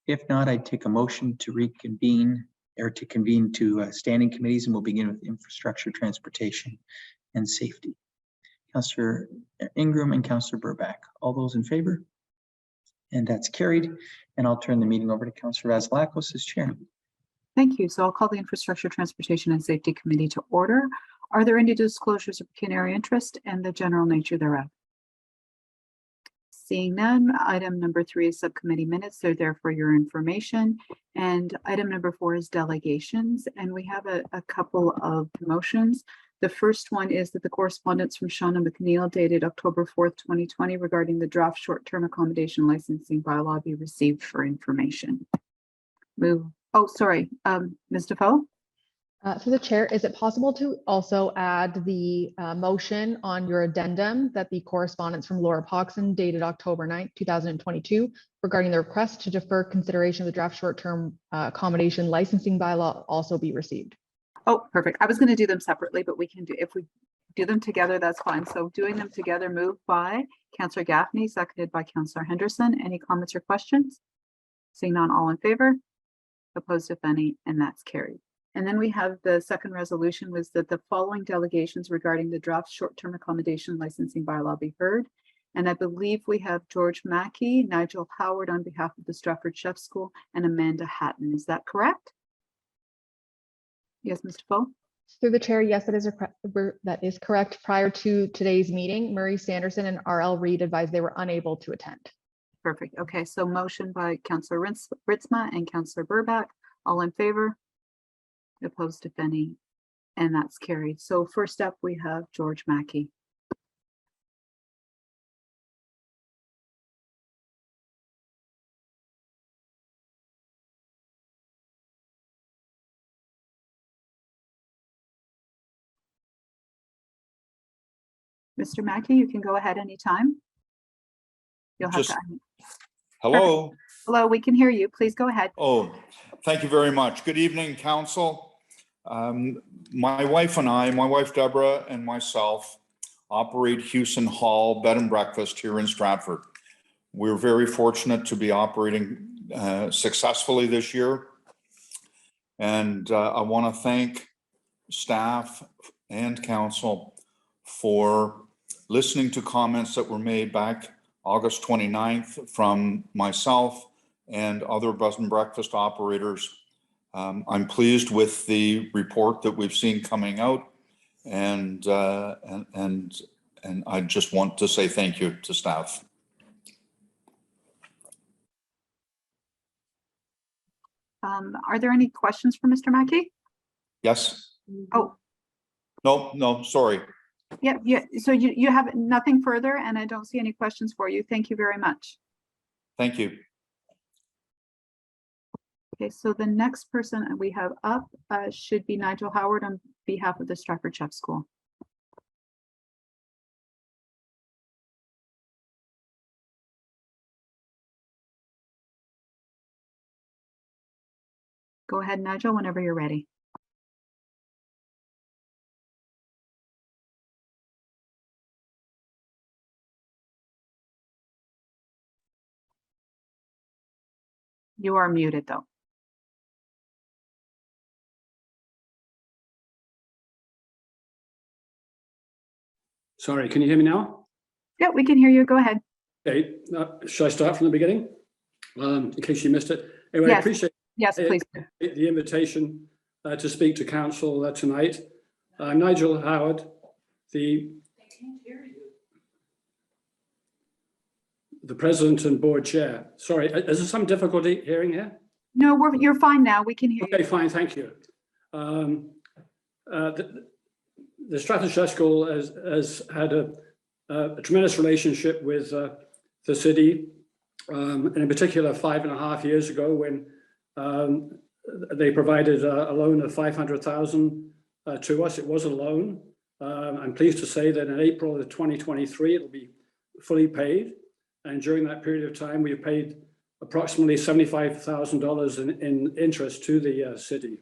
If not, I'd take a motion to reconvene or to convene to standing committees, and we'll begin with infrastructure, transportation, and safety. Councillor Ingram and Councillor Burback, all those in favor? And that's carried. And I'll turn the meeting over to Councillor Vasilakos as chair. Thank you. So I'll call the Infrastructure, Transportation and Safety Committee to order. Are there any disclosures of pecuniary interest and the general nature thereof? Seeing none, item number 3 is subcommittee minutes. They're there for your information. And item number 4 is delegations. And we have a couple of motions. The first one is that the correspondence from Shauna McNeil dated October 4th, 2020 regarding the draft short-term accommodation licensing bylaw be received for information. Move. Oh, sorry, Ms. Defoe? Through the chair, is it possible to also add the motion on your addendum that the correspondence from Laura Poxon dated October 9th, 2022 regarding the request to defer consideration of the draft short-term accommodation licensing bylaw also be received? Oh, perfect. I was going to do them separately, but we can do, if we do them together, that's fine. So doing them together, moved by Councillor Gaffney, seconded by Councillor Henderson. Any comments or questions? Seeing none, all in favor? Opposed, if any, and that's carried. And then we have the second resolution was that the following delegations regarding the draft short-term accommodation licensing bylaw be heard. And I believe we have George Mackey, Nigel Howard on behalf of the Stratford Chef School, and Amanda Hatton. Is that correct? Yes, Mr. Poe? Through the chair, yes, that is correct. Prior to today's meeting, Murray Sanderson and R.L. Reid advised they were unable to attend. Perfect. Okay, so motion by Councillor Ritzma and Councillor Burback. All in favor? Opposed, if any, and that's carried. So first up, we have George Mackey. Mr. Mackey, you can go ahead anytime. You'll have to. Hello. Hello, we can hear you. Please go ahead. Oh, thank you very much. Good evening, council. My wife and I, my wife Deborah and myself, operate Hewson Hall Bed and Breakfast here in Stratford. We're very fortunate to be operating successfully this year. And I want to thank staff and council for listening to comments that were made back August 29th from myself and other bed and breakfast operators. I'm pleased with the report that we've seen coming out, and I just want to say thank you to staff. Are there any questions for Mr. Mackey? Yes. Oh. No, sorry. Yeah. So you have nothing further, and I don't see any questions for you. Thank you very much. Thank you. Okay, so the next person we have up should be Nigel Howard on behalf of the Stratford Chef School. Go ahead, Nigel, whenever you're ready. You are muted though. Sorry, can you hear me now? Yeah, we can hear you. Go ahead. Okay, shall I start from the beginning? In case you missed it. Anyway, Yes. I appreciate please. the invitation to speak to council tonight. Nigel Howard, the president and board chair. Sorry, is there some difficulty hearing here? No, you're fine now. We can hear you. Okay, fine, thank you. The Stratford Chef School has had a tremendous relationship with the city, and in particular 5.5 years ago when they provided a loan of $500,000 to us. It was a loan. I'm pleased to say that in April of 2023, it'll be fully paid. And during that period of time, we've paid approximately $75,000 in interest to the city.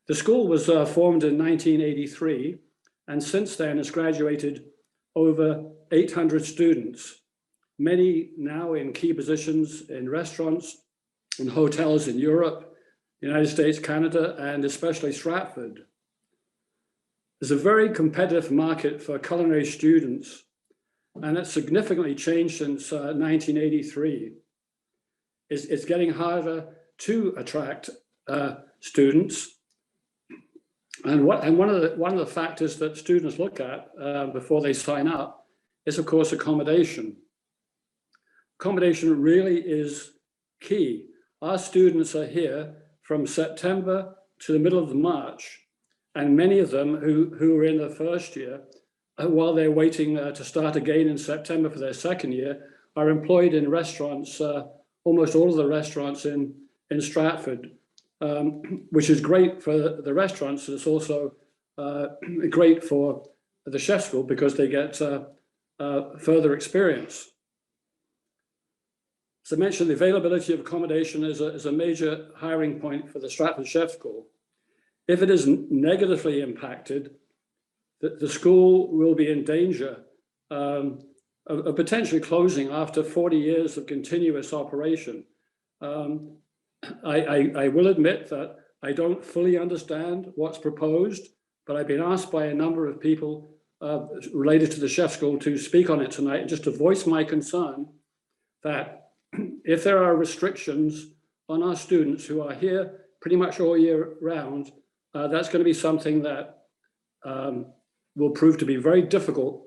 The school was formed in 1983, and since then has graduated over 800 students, many now in key positions in restaurants and hotels in Europe, United States, Canada, and especially Stratford. There's a very competitive market for culinary students, and it's significantly changed since 1983. It's getting harder to attract students. And one of the factors that students look at before they sign up is, of course, accommodation. Accommodation really is key. Our students are here from September to the middle of March, and many of them who are in their first year, while they're waiting to start again in September for their second year, are employed in restaurants, almost all of the restaurants in Stratford, which is great for the restaurants. It's also great for the chef school because they get further experience. As I mentioned, the availability of accommodation is a major hiring point for the Stratford Chef School. If it is negatively impacted, the school will be in danger of potentially closing after 40 years of continuous operation. I will admit that I don't fully understand what's proposed, but I've been asked by a number of people related to the chef school to speak on it tonight, and just to voice my concern that if there are restrictions on our students who are here pretty much all year round, that's going to be something that will prove to be very difficult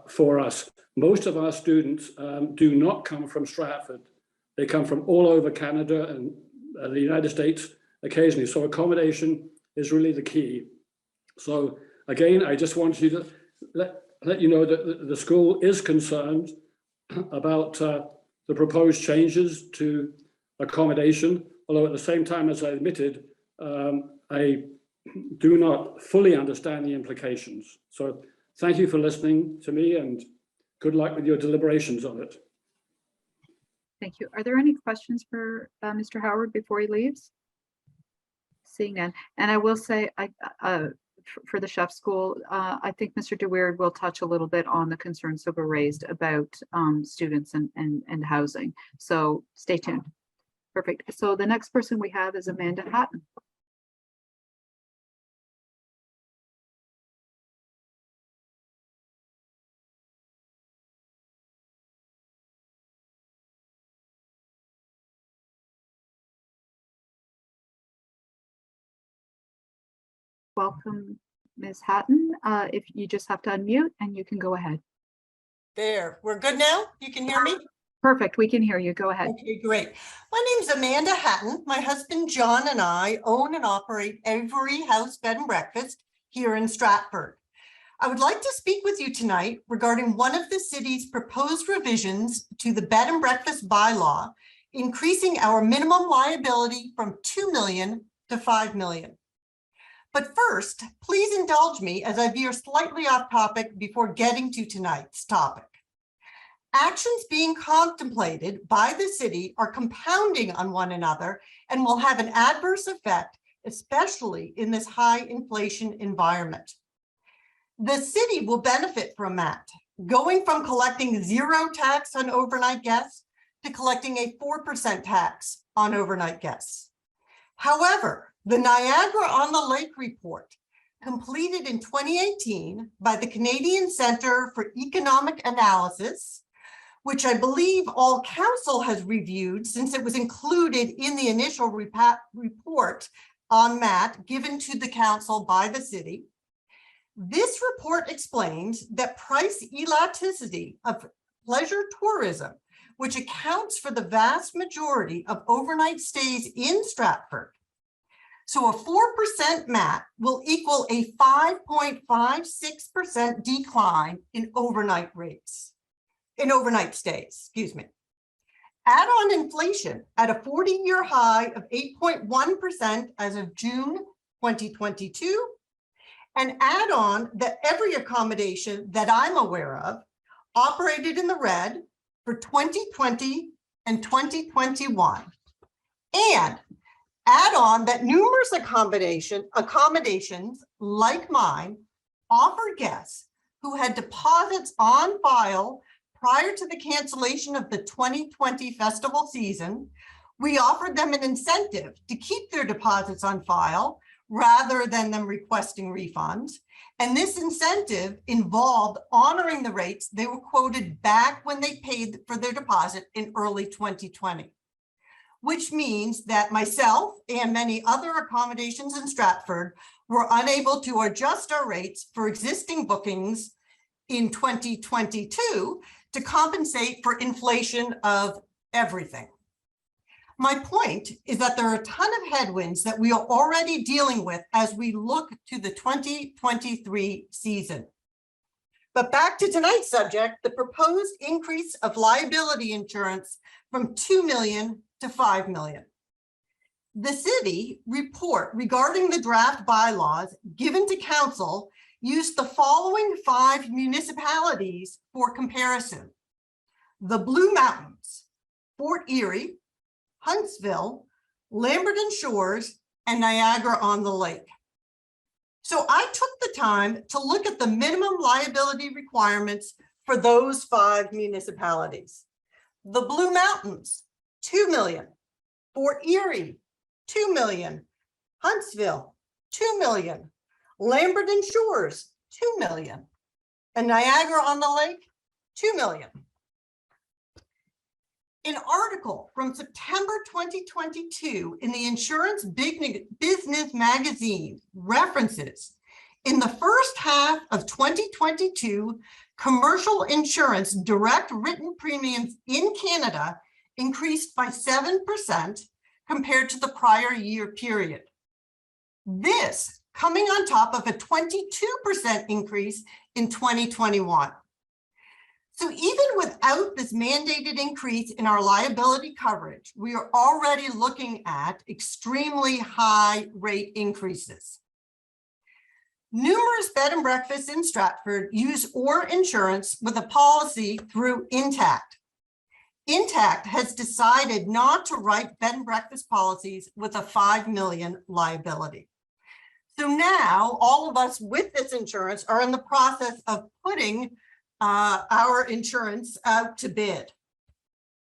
for us. Most of our students do not come from Stratford. They come from all over Canada and the United States occasionally. So accommodation is really the key. So again, I just want you to let you know that the school is concerned about the proposed changes to accommodation, although at the same time, as I admitted, I do not fully understand the implications. So thank you for listening to me, and good luck with your deliberations on it. Thank you. Are there any questions for Mr. Howard before he leaves? Seeing none. And I will say, for the chef school, I think Mr. DeWeerd will touch a little bit on the concerns that were raised about students and housing. So stay tuned. Perfect. So the next person we have is Amanda Hatton. Welcome, Ms. Hatton. If you just have to unmute and you can go ahead. There, we're good now? You can hear me? Perfect, we can hear you. Go ahead. Okay, great. My name's Amanda Hatton. My husband John and I own and operate Every House Bed and Breakfast here in Stratford. I would like to speak with you tonight regarding one of the city's proposed revisions to the bed and breakfast bylaw, increasing our minimum liability from $2 million to $5 million. But first, please indulge me as I veer slightly off topic before getting to tonight's topic. Actions being contemplated by the city are compounding on one another and will have an adverse effect, especially in this high inflation environment. The city will benefit from that, going from collecting 0 tax on overnight guests to collecting a 4% tax on overnight guests. However, the Niagara on the Lake report, completed in 2018 by the Canadian Centre for Economic Analysis, which I believe all council has reviewed since it was included in the initial report on MAT given to the council by the city. This report explains that price elasticity of pleasure tourism, which accounts for the vast majority of overnight stays in Stratford. So a 4% MAT will equal a 5.56% decline in overnight stays, excuse me. Add on inflation at a 40-year high of 8.1% as of June 2022, and add on that every accommodation that I'm aware of operated in the red for 2020 and 2021. And add on that numerous accommodations like mine offer guests who had deposits on file prior to the cancellation of the 2020 festival season. We offered them an incentive to keep their deposits on file rather than them requesting refunds. And this incentive involved honoring the rates they were quoted back when they paid for their deposit in early 2020. Which means that myself and many other accommodations in Stratford were unable to adjust our rates for existing bookings in 2022 to compensate for inflation of everything. My point is that there are a ton of headwinds that we are already dealing with as we look to the 2023 season. But back to tonight's subject, the proposed increase of liability insurance from 2 million to 5 million. The city report regarding the draft bylaws given to council used the following 5 municipalities for comparison: the Blue Mountains, Fort Erie, Huntsville, Lamberton Shores, and Niagara-on-the-Lake. So I took the time to look at the minimum liability requirements for those 5 municipalities. The Blue Mountains, 2 million. Fort Erie, 2 million. Huntsville, 2 million. Lamberton Shores, 2 million. And Niagara-on-the-Lake, 2 million. An article from September 2022 in the Insurance Business magazine references in the first half of 2022, commercial insurance direct written premiums in Canada increased by 7% compared to the prior year period. This coming on top of a 22% increase in 2021. So even without this mandated increase in our liability coverage, we are already looking at extremely high rate increases. Numerous bed and breakfasts in Stratford use OR insurance with a policy through Intact. Intact has decided not to write bed and breakfast policies with a 5 million liability. So now all of us with this insurance are in the process of putting our insurance out to bid.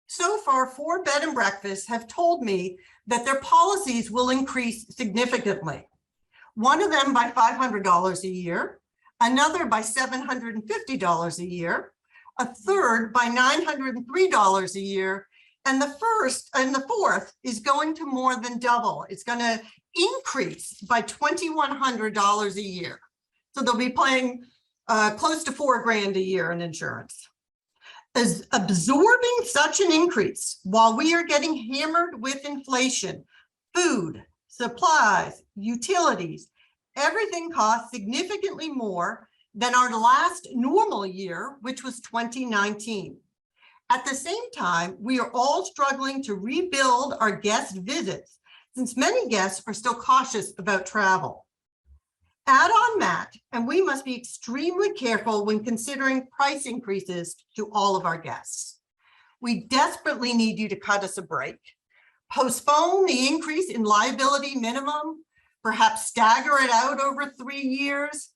So far, 4 bed and breakfasts have told me that their policies will increase significantly. One of them by $500 a year, another by $750 a year, a third by $903 a year, and the fourth is going to more than double. It's going to increase by $2,100 a year. So they'll be paying close to $4 grand a year in insurance. As absorbing such an increase while we are getting hammered with inflation, food, supplies, utilities, everything costs significantly more than our last normal year, which was 2019. At the same time, we are all struggling to rebuild our guest visits since many guests are still cautious about travel. Add on that, and we must be extremely careful when considering price increases to all of our guests. We desperately need you to cut us a break. Postpone the increase in liability minimum, perhaps stagger it out over 3 years,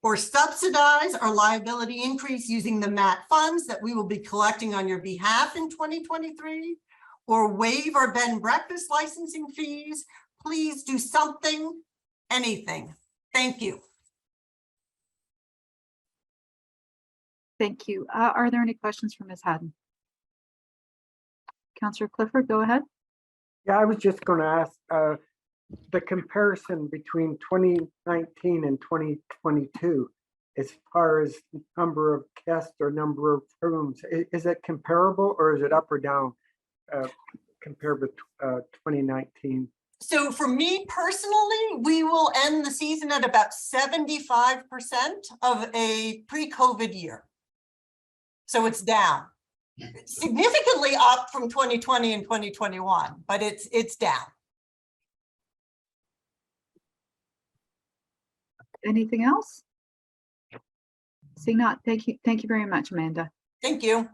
or subsidize our liability increase using the MAT funds that we will be collecting on your behalf in 2023, or waive our bed and breakfast licensing fees. Please do something, anything. Thank you. Thank you. Are there any questions for Ms. Haddon? Councillor Clifford, go ahead. Yeah, I was just going to ask the comparison between 2019 and 2022 as far as number of guests or number of rooms. Is it comparable or is it up or down compared with 2019? So for me personally, we will end the season at about 75% of a pre-COVID year. So it's down. Significantly up from 2020 and 2021, but it's down. Anything else? Seeing not, thank you very much, Amanda. Thank you.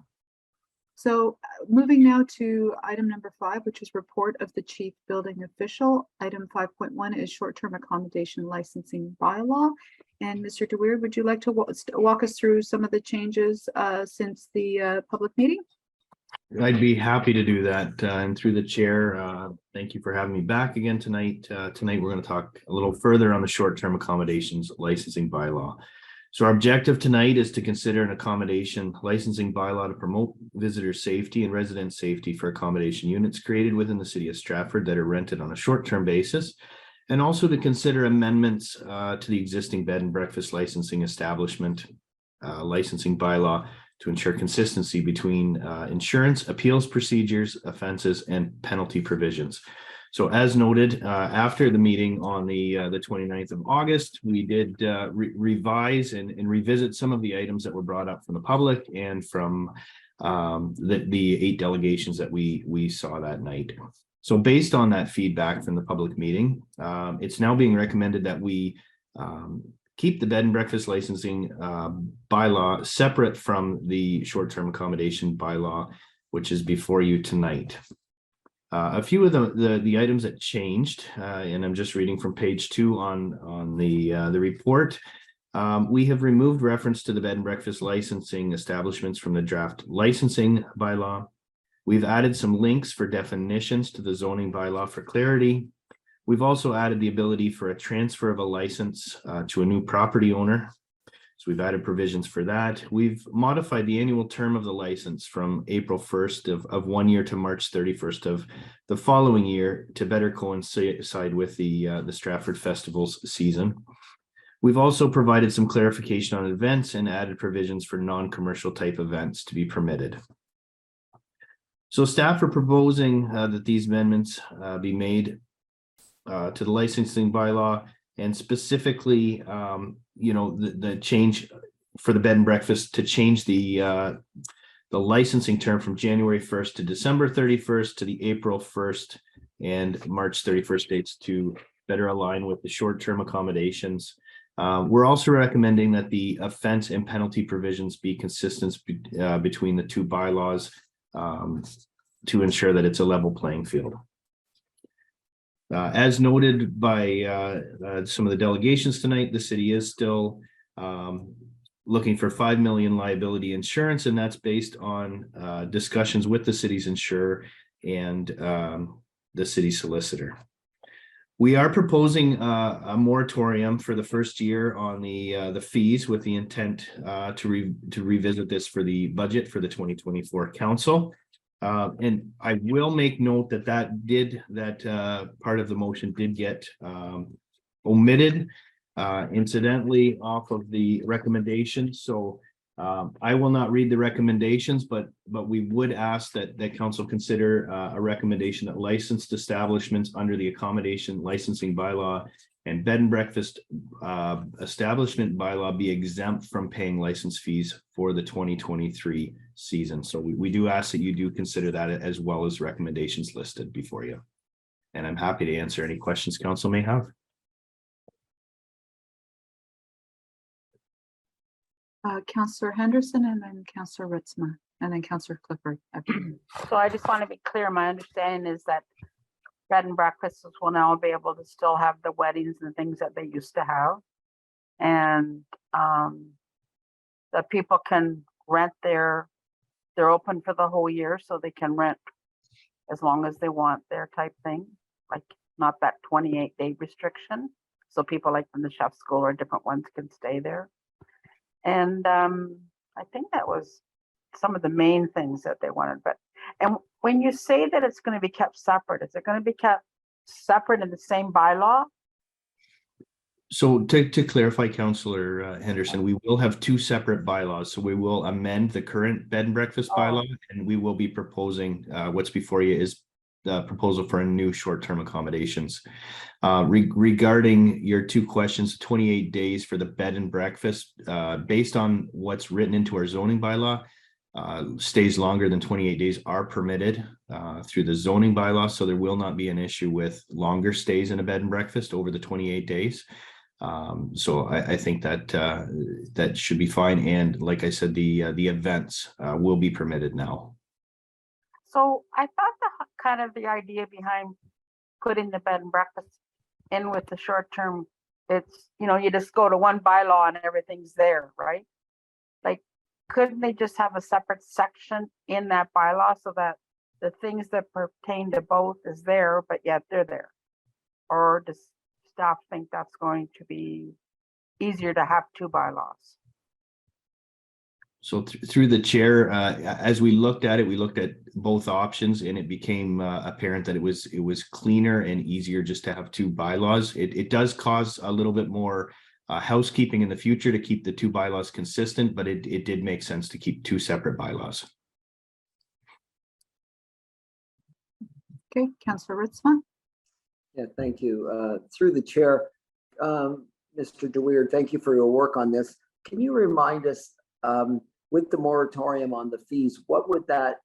So moving now to item number 5, which is report of the chief building official. Item 5.1 is short-term accommodation licensing bylaw. And Mr. DeWeer, would you like to walk us through some of the changes since the public meeting? I'd be happy to do that. And through the chair, thank you for having me back again tonight. Tonight, we're going to talk a little further on the short-term accommodations licensing bylaw. So our objective tonight is to consider an accommodation licensing bylaw to promote visitor safety and resident safety for accommodation units created within the city of Stratford that are rented on a short-term basis, and also to consider amendments to the existing bed and breakfast licensing establishment licensing bylaw to ensure consistency between insurance, appeals procedures, offenses, and penalty provisions. So as noted, after the meeting on the 29th of August, we did revise and revisit some of the items that were brought up from the public and from the 8 delegations that we saw that night. So based on that feedback from the public meeting, it's now being recommended that we keep the bed and breakfast licensing bylaw separate from the short-term accommodation bylaw, which is before you tonight. A few of the items that changed, and I'm just reading from page 2 on the report. We have removed reference to the bed and breakfast licensing establishments from the draft licensing bylaw. We've added some links for definitions to the zoning bylaw for clarity. We've also added the ability for a transfer of a license to a new property owner. So we've added provisions for that. We've modified the annual term of the license from April 1st of 1 year to March 31st of the following year to better coincide with the Stratford Festival's season. We've also provided some clarification on events and added provisions for non-commercial type events to be permitted. So staff are proposing that these amendments be made to the licensing bylaw, and specifically, the change for the bed and breakfast to change the licensing term from January 1st to December 31st to the April 1st and March 31st dates to better align with the short-term accommodations. We're also recommending that the offense and penalty provisions be consistent between the 2 bylaws to ensure that it's a level playing field. As noted by some of the delegations tonight, the city is still looking for $5 million liability insurance, and that's based on discussions with the city's insurer and the city solicitor. We are proposing a moratorium for the first year on the fees, with the intent to revisit this for the budget for the 2024 council. And I will make note that part of the motion did get omitted incidentally off of the recommendations. So I will not read the recommendations, but we would ask that council consider a recommendation that licensed establishments under the accommodation licensing bylaw and bed and breakfast establishment bylaw be exempt from paying license fees for the 2023 season. So we do ask that you do consider that, as well as recommendations listed before you. And I'm happy to answer any questions council may have. Councillor Henderson, and then Councillor Ritzma, and then Councillor Clifford. So I just want to be clear, my understanding is that bed and breakfasts will now be able to still have the weddings and things that they used to have. And that people can rent they're open for the whole year, so they can rent as long as they want their type thing, like not that 28-day restriction. So people like from the chef school or different ones can stay there. And I think that was some of the main things that they wanted. And when you say that it's going to be kept separate, is it going to be kept separate in the same bylaw? So to clarify, Councillor Henderson, we will have 2 separate bylaws. So we will amend the current bed and breakfast bylaw, and we will be proposing what's before you is the proposal for a new short-term accommodations. Regarding your 2 questions, 28 days for the bed and breakfast, based on what's written into our zoning bylaw, stays longer than 28 days are permitted through the zoning bylaw. So there will not be an issue with longer stays in a bed and breakfast over the 28 days. So I think that that should be fine. And like I said, the events will be permitted now. So I thought kind of the idea behind putting the bed and breakfast in with the short term, it's, you just go to one bylaw and everything's there, right? Like, couldn't they just have a separate section in that bylaw so that the things that pertain to both is there, but yet they're there? Or does staff think that's going to be easier to have two bylaws? So through the chair, as we looked at it, we looked at both options, and it became apparent that it was cleaner and easier just to have two bylaws. It does cause a little bit more housekeeping in the future to keep the two bylaws consistent, but it did make sense to keep two separate bylaws. Okay, Councillor Ritzman. Yeah, thank you. Through the chair, Mr. DeWeer, thank you for your work on this. Can you remind us, with the moratorium on the fees, what would that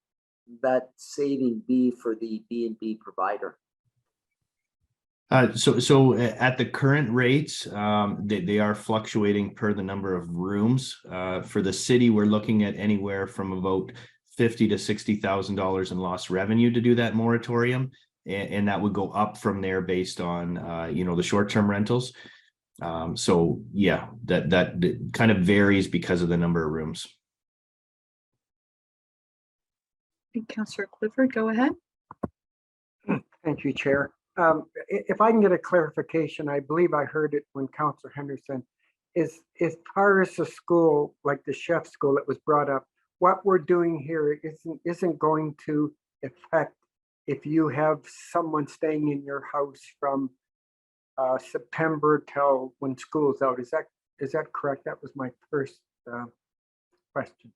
saving be for the B&B provider? So at the current rates, they are fluctuating per the number of rooms. For the city, we're looking at anywhere from about $50,000 to $60,000 in lost revenue to do that moratorium, and that would go up from there based on the short-term rentals. So yeah, that kind of varies because of the number of rooms. Councillor Clifford, go ahead. Thank you, Chair. If I can get a clarification, I believe I heard it when Councillor Henderson is far as the school, like the chef school that was brought up, what we're doing here isn't going to affect if you have someone staying in your house from September till when school's out. Is that correct? That was my first question.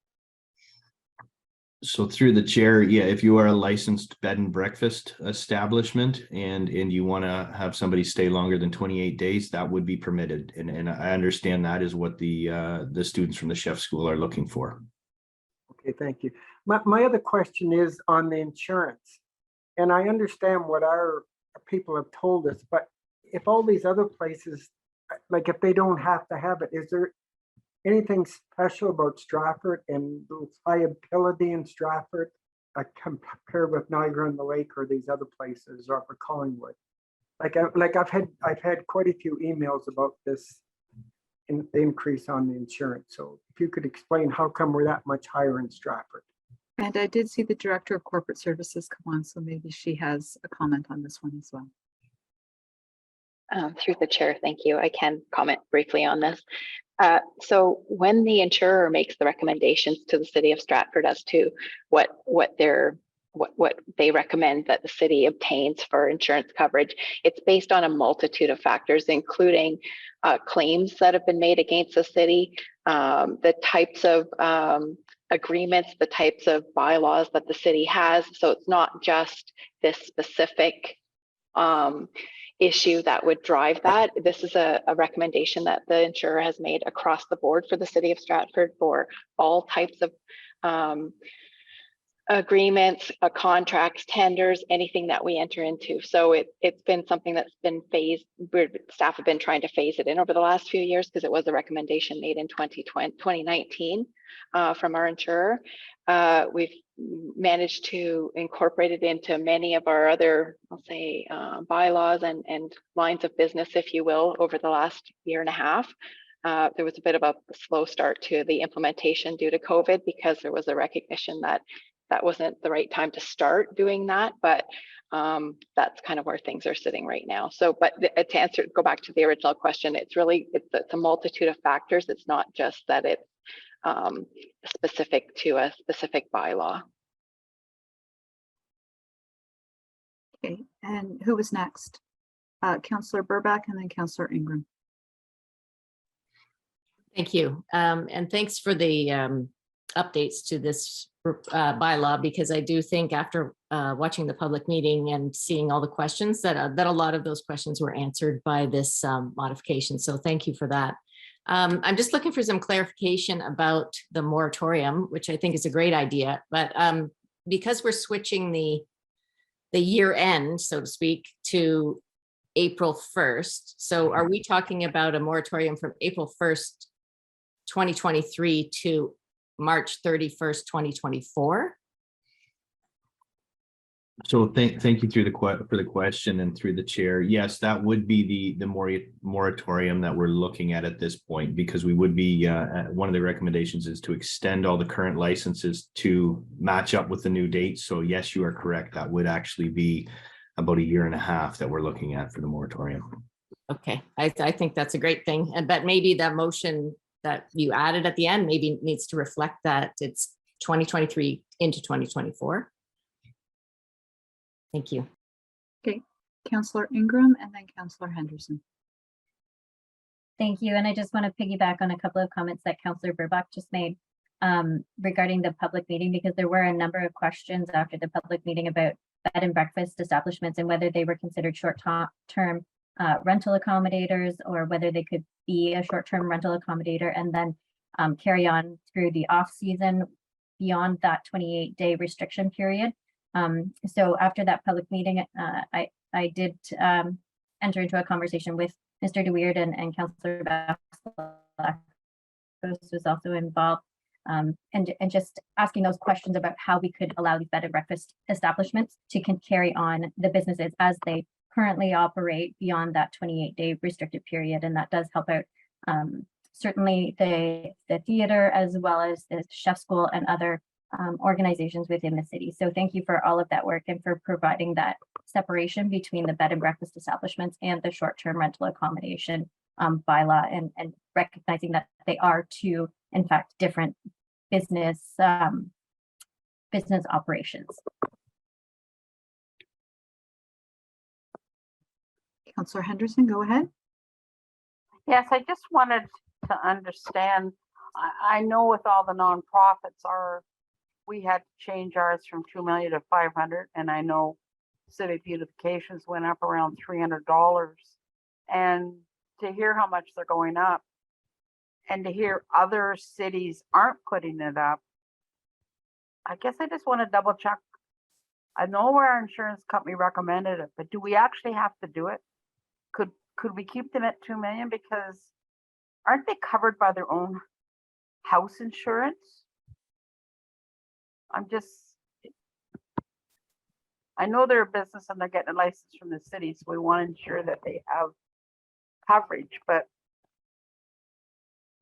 So through the chair, yeah, if you are a licensed bed and breakfast establishment and you want to have somebody stay longer than 28 days, that would be permitted. And I understand that is what the students from the chef school are looking for. Okay, thank you. My other question is on the insurance. And I understand what our people have told us, but if all these other places, like if they don't have to have it, is there anything special about Stratford and the liability in Stratford compared with Niagara-on-the-Lake or these other places or for Collingwood? Like I've had quite a few emails about this increase on the insurance. So if you could explain how come we're that much higher in Stratford. And I did see the Director of Corporate Services come on, so maybe she has a comment on this one as well. Through the chair, thank you. I can comment briefly on this. So when the insurer makes the recommendations to the city of Stratford as to what they recommend that the city obtains for insurance coverage, it's based on a multitude of factors, including claims that have been made against the city, the types of agreements, the types of bylaws that the city has. So it's not just this specific issue that would drive that. This is a recommendation that the insurer has made across the board for the city of Stratford for all types of agreements, contracts, tenders, anything that we enter into. So it's been something that's been phased. Staff have been trying to phase it in over the last few years because it was a recommendation made in 2019 from our insurer. We've managed to incorporate it into many of our other, I'll say, bylaws and lines of business, if you will, over the last year and a half. There was a bit of a slow start to the implementation due to COVID because there was a recognition that that wasn't the right time to start doing that, but that's kind of where things are sitting right now. So, but to go back to the original question, it's a multitude of factors. It's not just that it's specific to a specific bylaw. Okay, and who was next? Councillor Burback and then Councillor Ingram. Thank you. And thanks for the updates to this bylaw, because I do think after watching the public meeting and seeing all the questions that a lot of those questions were answered by this modification. So thank you for that. I'm just looking for some clarification about the moratorium, which I think is a great idea, but because we're switching the year end, so to speak, to April 1st. So are we talking about a moratorium from April 1st, 2023 to March 31st, 2024? So thank you for the question and through the chair. Yes, that would be the moratorium that we're looking at this point, because we would be one of the recommendations is to extend all the current licenses to match up with the new date. So yes, you are correct. That would actually be about 1.5 years that we're looking at for the moratorium. Okay, I think that's a great thing. But maybe that motion that you added at the end maybe needs to reflect that it's 2023 into 2024. Thank you. Okay, Councillor Ingram and then Councillor Henderson. Thank you. And I just want to piggyback on a couple of comments that Councillor Burbach just made regarding the public meeting, because there were a number of questions after the public meeting about bed and breakfast establishments and whether they were considered short-term rental accommodators, or whether they could be a short-term rental accommodator and then carry on through the off-season beyond that 28-day restriction period. So after that public meeting, I did enter into a conversation with Mr. DeWeerd and Councillor Bass was also involved, and just asking those questions about how we could allow these bed and breakfast establishments to carry on the businesses as they currently operate beyond that 28-day restricted period. And that does help out certainly the theater, as well as the chef school and other organizations within the city. So thank you for all of that work and for providing that separation between the bed and breakfast establishments and the short-term rental accommodation bylaw, and recognizing that they are two, in fact, different business operations. Councillor Henderson, go ahead. Yes, I just wanted to understand. I know with all the nonprofits, we had to change ours from 2 million to 500, and I know civic beautifications went up around $300. And to hear how much they're going up, and to hear other cities aren't putting it up, I guess I just want to double check. I know where our insurance company recommended it, but do we actually have to do it? Could we keep them at 2 million? Because aren't they covered by their own house insurance? I know they're a business and they're getting a license from the city, so we want to ensure that they have coverage, but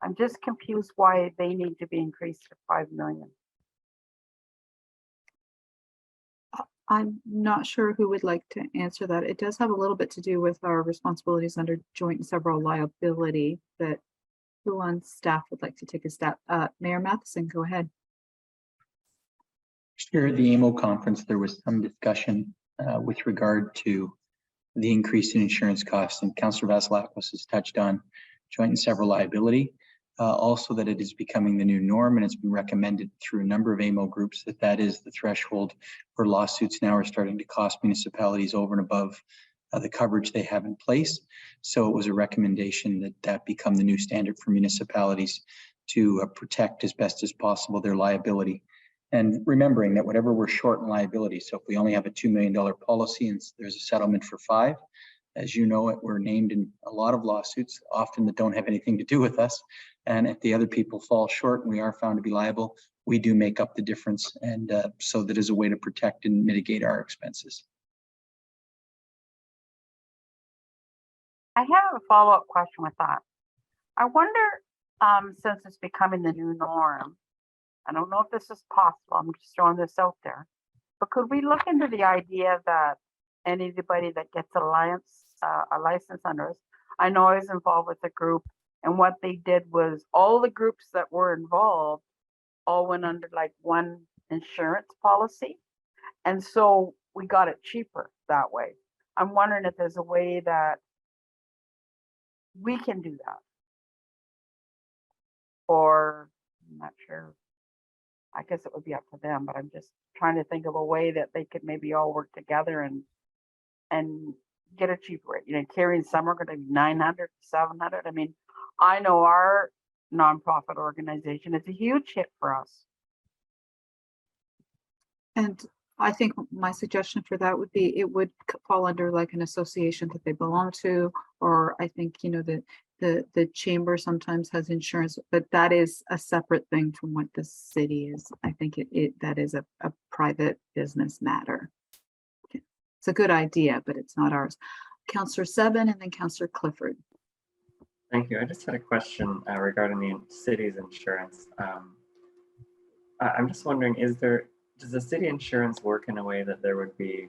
I'm just confused why they need to be increased to 5 million. I'm not sure who would like to answer that. It does have a little bit to do with our responsibilities under joint and several liability, but who on staff would like to take a step? Mayor Matheson, go ahead. Sure. At the AMO conference, there was some discussion with regard to the increase in insurance costs, and Councillor Vasilakos has touched on joint and several liability. Also that it is becoming the new norm, and it's been recommended through a number of AMO groups that is the threshold where lawsuits now are starting to cost municipalities over and above the coverage they have in place. So it was a recommendation that become the new standard for municipalities to protect as best as possible their liability. And remembering that whatever we're short in liability, so if we only have a $2 million policy and there's a settlement for 5, as you know, we're named in a lot of lawsuits, often that don't have anything to do with us. And if the other people fall short and we are found to be liable, we do make up the difference. And so that is a way to protect and mitigate our expenses. I have a follow-up question with that. I wonder, since it's becoming the new norm, I don't know if this is possible, I'm just throwing this out there, but could we look into the idea that anybody that gets a license under us? I know I was involved with a group, and what they did was all the groups that were involved all went under like one insurance policy. And so we got it cheaper that way. I'm wondering if there's a way that we can do that. Or I'm not sure. I guess it would be up to them, but I'm just trying to think of a way that they could maybe all work together and get a cheaper rate. You know, carrying some are going to be 900, 700. I mean, I know our nonprofit organization is a huge hit for us. And I think my suggestion for that would be it would fall under like an association that they belong to, or I think, you know, the chamber sometimes has insurance, but that is a separate thing from what the city is. I think that is a private business matter. it's a good idea, but it's not ours. Counselor Seven and then Counselor Clifford. Thank you. I just had a question regarding the city's insurance. I'm just wondering, does the city insurance work in a way that there would be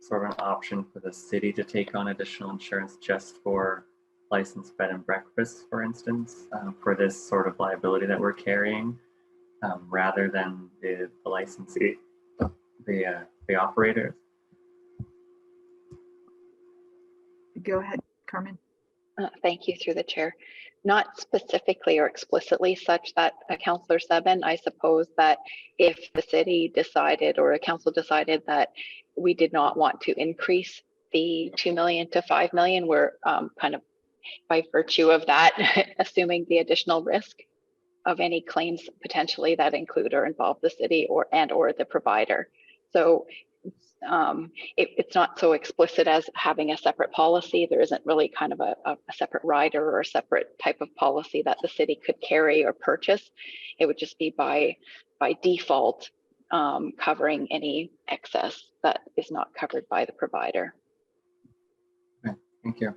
sort of an option for the city to take on additional insurance just for licensed bed and breakfast, for instance, for this sort of liability that we're carrying, rather than the licensee, the operator? Go ahead, Carmen. Thank you through the chair. Not specifically or explicitly such that Councillor Seven, I suppose that if the city decided or a council decided that we did not want to increase the 2 million to 5 million, we're kind of by virtue of that, assuming the additional risk of any claims potentially that include or involve the city or the provider. So it's not so explicit as having a separate policy. There isn't really kind of a separate rider or a separate type of policy that the city could carry or purchase. It would just be by default covering any excess that is not covered by the provider. Okay, thank you.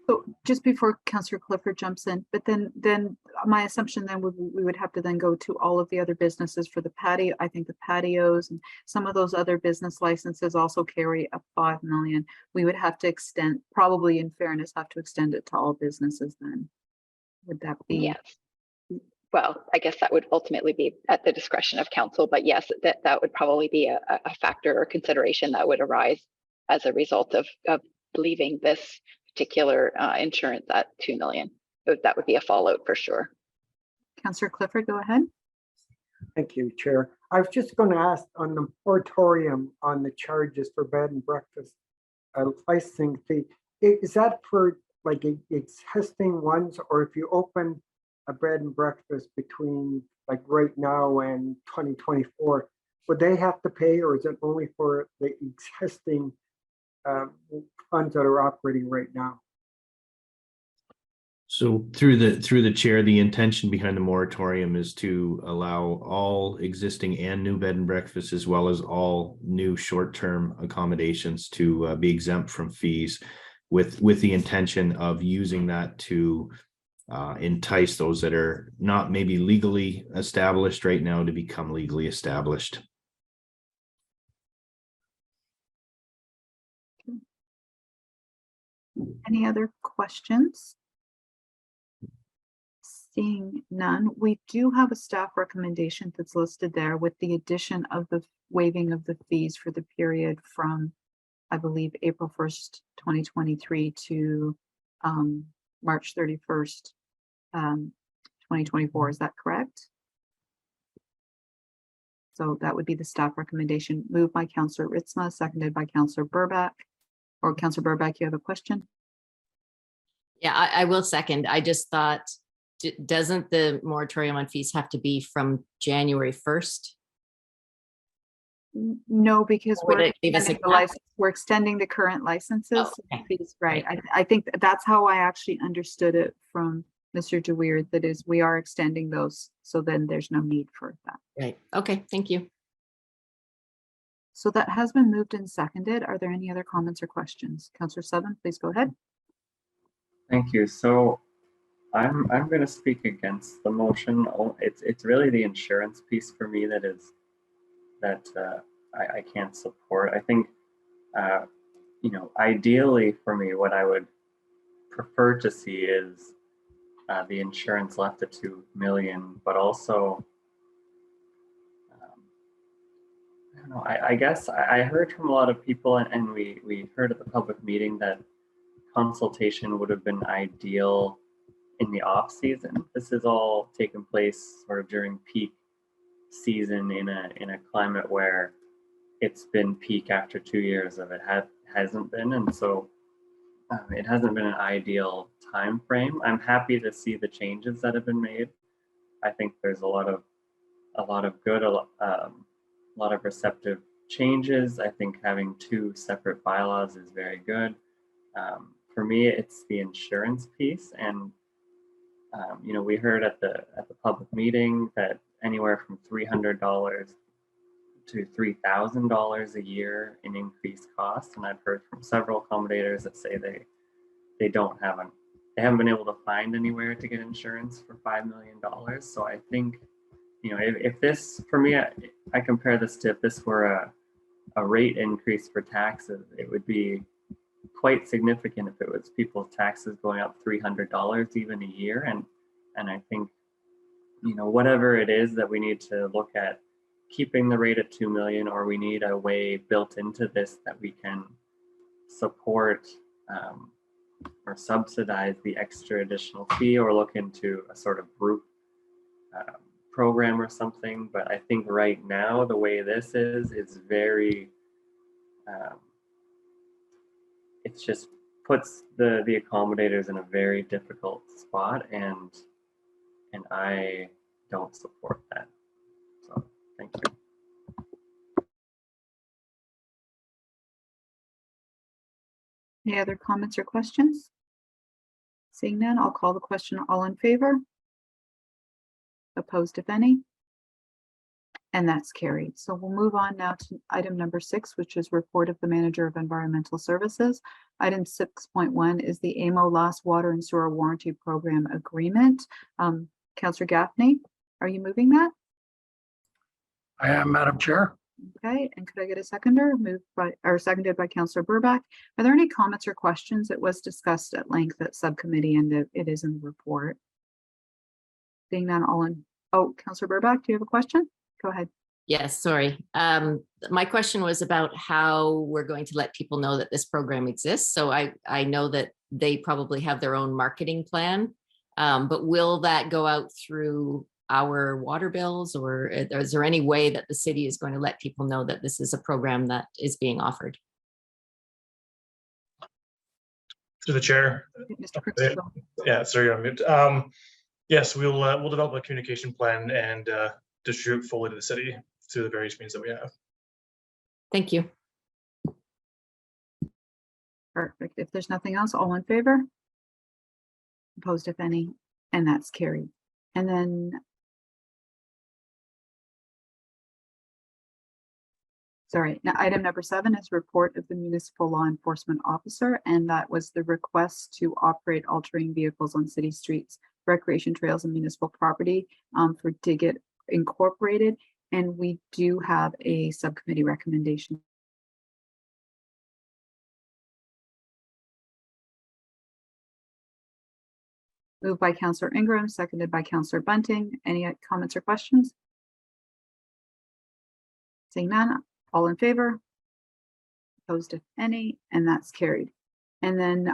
So just before Councillor Clifford jumps in, but then my assumption then we would have to then go to all of the other businesses for the patio. I think the patios and some of those other business licenses also carry a 5 million. We would have to extend, probably in fairness, have to extend it to all businesses then. Would that be? Yes. Well, I guess that would ultimately be at the discretion of council, but yes, that would probably be a factor or consideration that would arise as a result of leaving this particular insurance at 2 million. That would be a fallout for sure. Councillor Clifford, go ahead. Thank you, Chair. I was just going to ask on the moratorium on the charges for bed and breakfast licensing fee. Is that for like existing ones, or if you open a bed and breakfast between like right now and 2024, would they have to pay, or is it only for the existing funds that are operating right now? So through the chair, the intention behind the moratorium is to allow all existing and new bed and breakfasts, as well as all new short-term accommodations, to be exempt from fees, with the intention of using that to entice those that are not maybe legally established right now to become legally established. Any other questions? Seeing none, we do have a staff recommendation that's listed there with the addition of the waiving of the fees for the period from, I believe, April 1st, 2023 to March 31st, 2024. Is that correct? So that would be the staff recommendation, moved by Councillor Ritzma, seconded by Councillor Burback. Or Councillor Burback, you have a question? Yeah, I will second. I just thought, doesn't the moratorium on fees have to be from January 1st? No, because Or would it leave us we're extending the current licenses. Oh, okay. Fees, right. I think that's how I actually understood it from Mr. DeWeerd, that is, we are extending those. So then there's no need for that. Right. Okay. Thank you. So that has been moved and seconded. Are there any other comments or questions? Councillor Seven, please go ahead. Thank you. So I'm going to speak against the motion. It's really the insurance piece for me that I can't support. I think ideally for me, what I would prefer to see is the insurance left at 2 million, but also I don't know. I guess I heard from a lot of people, and we heard at the public meeting that consultation would have been ideal in the off season. This is all taken place sort of during peak season in a climate where it's been peak after 2 years of it hasn't been, and so it hasn't been an ideal time frame. I'm happy to see the changes that have been made. I think there's a lot of good, a lot of receptive changes. I think having 2 separate bylaws is very good. For me, it's the insurance piece, and we heard at the public meeting that anywhere from $300 to $3,000 a year in increased costs. And I've heard from several accommodators that say they haven't been able to find anywhere to get insurance for $5 million. So I think, you know, if this, for me, I compare this to if this were a rate increase for taxes, it would be quite significant if it was people's taxes going up $300 even a year. And I think, you know, whatever it is that we need to look at keeping the rate at 2 million, or we need a way built into this that we can support or subsidize the extra additional fee, or look into a sort of group program or something. But I think right now, the way this is very, it just puts the accommodators in a very difficult spot, and I don't support that. So thank you. Any other comments or questions? Seeing none, I'll call the question. All in favor? Opposed, if any? And that's carried. So we'll move on now to item number 6, which is report of the manager of environmental services. Item 6.1 is the AMO Last Water and Sewer Warranty Program Agreement. Councillor Gaffney, are you moving that? I am, Madam Chair. Okay, and could I get a seconder? Moved by or seconded by Councillor Burback. Are there any comments or questions? It was discussed at length at subcommittee, and it is in the report. Seeing none, all in. Oh, Councillor Burback, do you have a question? Go ahead. Yes, sorry. My question was about how we're going to let people know that this program exists. So I know that they probably have their own marketing plan, but will that go out through our water bills, or is there any way that the city is going to let people know that this is a program that is being offered? To the chair. Mr. Crooks, Yeah, sorry, you're on mute. Yes, we'll develop a communication plan and distribute fully to the city through the various means that we have. Thank you. Perfect. If there's nothing else, all in favor? Opposed, if any? And that's carried. And then sorry, now item number 7 is report of the municipal law enforcement officer, and that was the request to operate all-terrain vehicles on city streets, recreation trails, and municipal property for Dig Incorporated. And we do have a subcommittee recommendation. Moved by Councillor Ingram, seconded by Councillor Bunting. Any comments or questions? Seeing none, all in favor? Opposed, if any, and that's carried. And then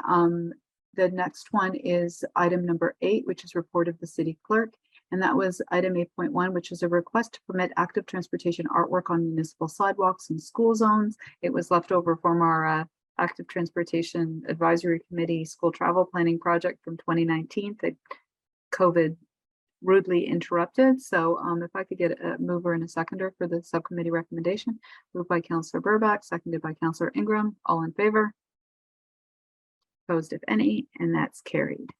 the next one is item number 8, which is report of the city clerk. And that was item 8.1, which is a request to permit active transportation artwork on municipal sidewalks and school zones. It was left over from our active transportation advisory committee school travel planning project from 2019 that COVID rudely interrupted. So if I could get a mover and a seconder for the subcommittee recommendation. Moved by Councillor Burback, seconded by Councillor Ingram. All in favor? Opposed, if any, and that's carried.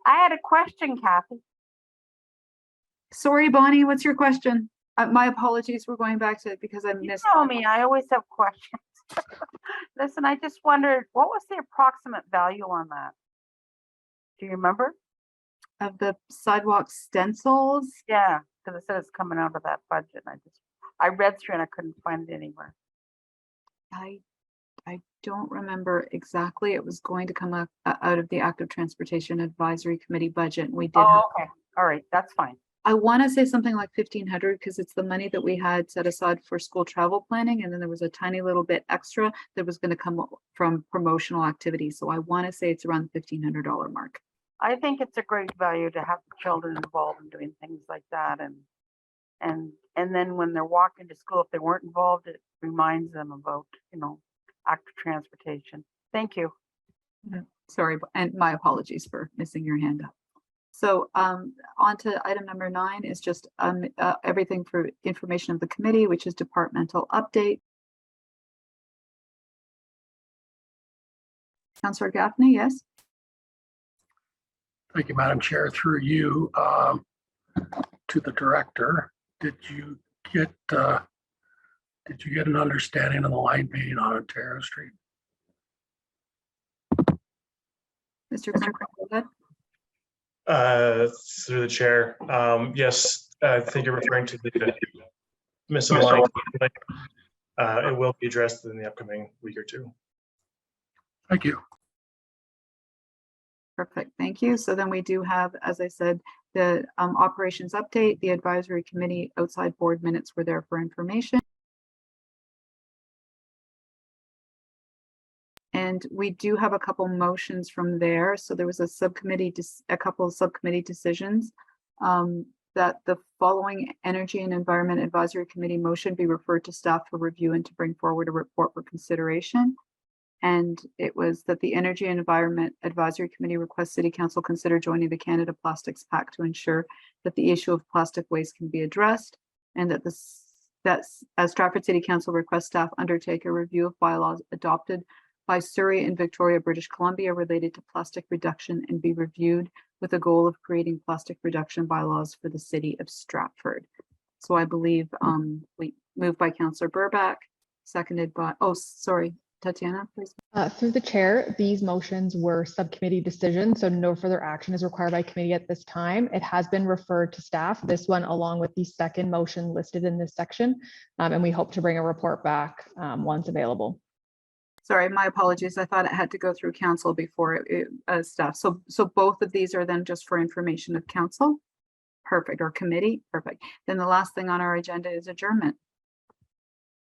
I had a question, Kathy. Sorry, Bonnie, what's your question? My apologies. We're going back to it because I missed. You know me, I always have questions. Listen, I just wondered, what was the approximate value on that? Do you remember? Of the sidewalk stencils? Yeah, because it said it's coming out of that budget. And I read through and I couldn't find it anywhere. I don't remember exactly. It was going to come up out of the active transportation advisory committee budget. And we did. Oh, okay. All right. That's fine. I want to say something like 1,500 because it's the money that we had set aside for school travel planning. And then there was a tiny little bit extra that was going to come from promotional activities. So I want to say it's around the $1,500 mark. I think it's a great value to have children involved in doing things like that. And then when they're walking to school, if they weren't involved, it reminds them about, you know, active transportation. Thank you. Sorry, and my apologies for missing your hand up. So on to item number 9 is just everything for information of the committee, which is departmental update. Councillor Gaffney, yes. Thank you, Madam Chair. Through you to the director, did you get Did you get an understanding of the line being on Ontario Street? Mr. Clerk, go ahead. Through the chair. Yes, I think you're referring to the missing line. It will be addressed in the upcoming week or two. Thank you. Perfect, thank you. So then we do have, as I said, the operations update, the advisory committee outside board minutes were there for information. And we do have a couple motions from there. So there was a subcommittee, a couple of subcommittee decisions that the following Energy and Environment Advisory Committee motion be referred to staff for review and to bring forward a report for consideration. And it was that the Energy and Environment Advisory Committee requests City Council consider joining the Canada Plastics Pact to ensure that the issue of plastic waste can be addressed, and that as Stratford City Council requests staff undertake a review of bylaws adopted by Surrey and Victoria, British Columbia related to plastic reduction and be reviewed with the goal of creating plastic reduction bylaws for the city of Stratford. So I believe we moved by Councillor Burback, seconded by, oh, sorry, Tatiana, please. Through the chair, these motions were subcommittee decisions, so no further action is required by committee at this time. It has been referred to staff, this one along with the second motion listed in this section, and we hope to bring a report back once available. Sorry, my apologies. I thought it had to go through council before staff. So both of these are then just for information of council. Perfect, or committee, perfect. Then the last thing on our agenda is adjournment.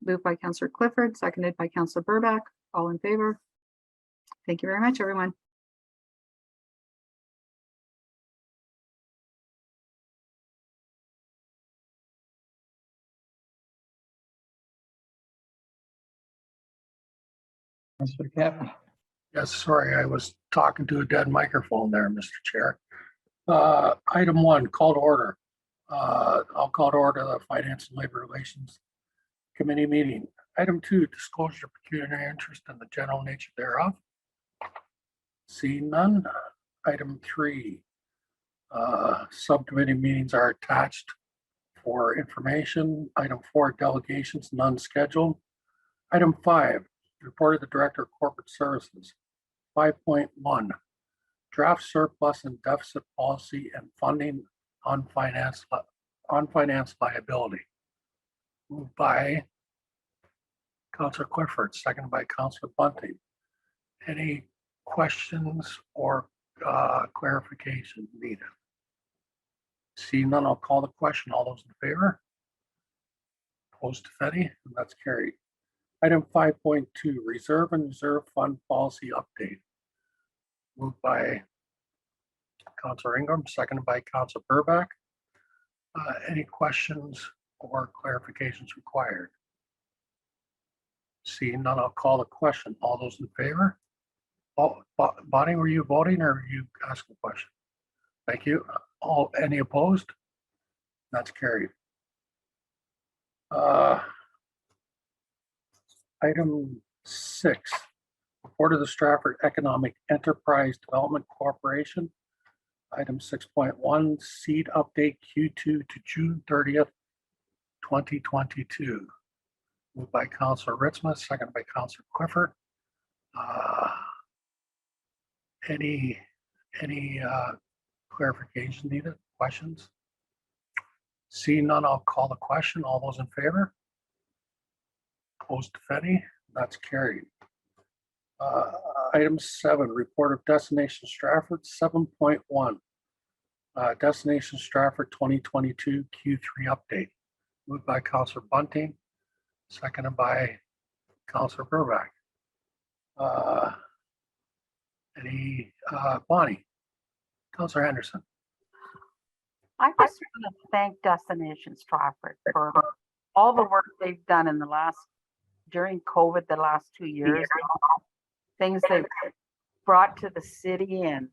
Moved by Councillor Clifford, seconded by Councillor Burback. All in favor? Thank you very much, everyone. Councillor Caplan. Yes, sorry, I was talking to a dead microphone there, Mr. Chair. Item 1, call to order. I'll call to order the Finance and Labor Relations Committee meeting. Item 2, disclosure of pecuniary interest and the general nature thereof. Seeing none. Item 3, subcommittee meetings are attached for information. Item 4, delegations, none scheduled. Item 5, report of the Director of Corporate Services. 5.1, draft surplus and deficit policy and funding on finance liability. Moved by Councillor Clifford, seconded by Councillor Bunting. Any questions or clarification needed? See none, I'll call the question. All those in favor? Opposed, if any, and that's carried. Item 5.2, reserve and reserve fund policy update. Moved by Councillor Ingram, seconded by Councillor Burback. Any questions or clarifications required? Seeing none, I'll call the question. All those in favor? Oh, Bonnie, were you voting or were you asking a question? Thank you. Any opposed? That's carried. Item 6, report of the Stratford Economic Enterprise Development Corporation. Item 6.1, seed update Q2 to June 30th, 2022. Moved by Councillor Ritzma, seconded by Councillor Clifford. Any clarification needed? Questions? Seeing none, I'll call the question. All those in favor? Opposed, if any? That's carried. Item 7, report of Destination Stratford. 7.1, Destination Stratford 2022 Q3 update. Moved by Councillor Bunting, seconded by Councillor Burback. Bonnie? Councillor Henderson. I just want to thank Destination Stratford for all the work they've done in during COVID, the last 2 years, things they've brought to the city, and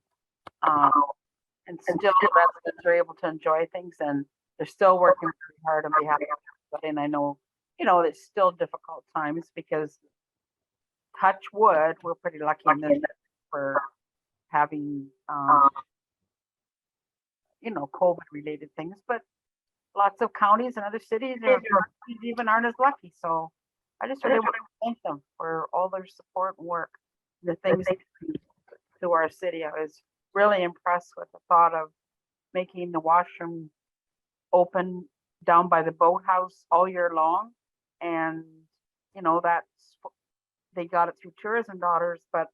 still the residents are able to enjoy things, and they're still working really hard on behalf of everybody. And I know, it's still difficult times because, touch wood, we're pretty lucky in this for having, COVID related things, but lots of counties and other cities even aren't as lucky. So I just really want to thank them for all their support and work, the things they do to our city. I was really impressed with the thought of making the washroom open down by the boathouse all year long. And, you know, they got it through tourism dollars, but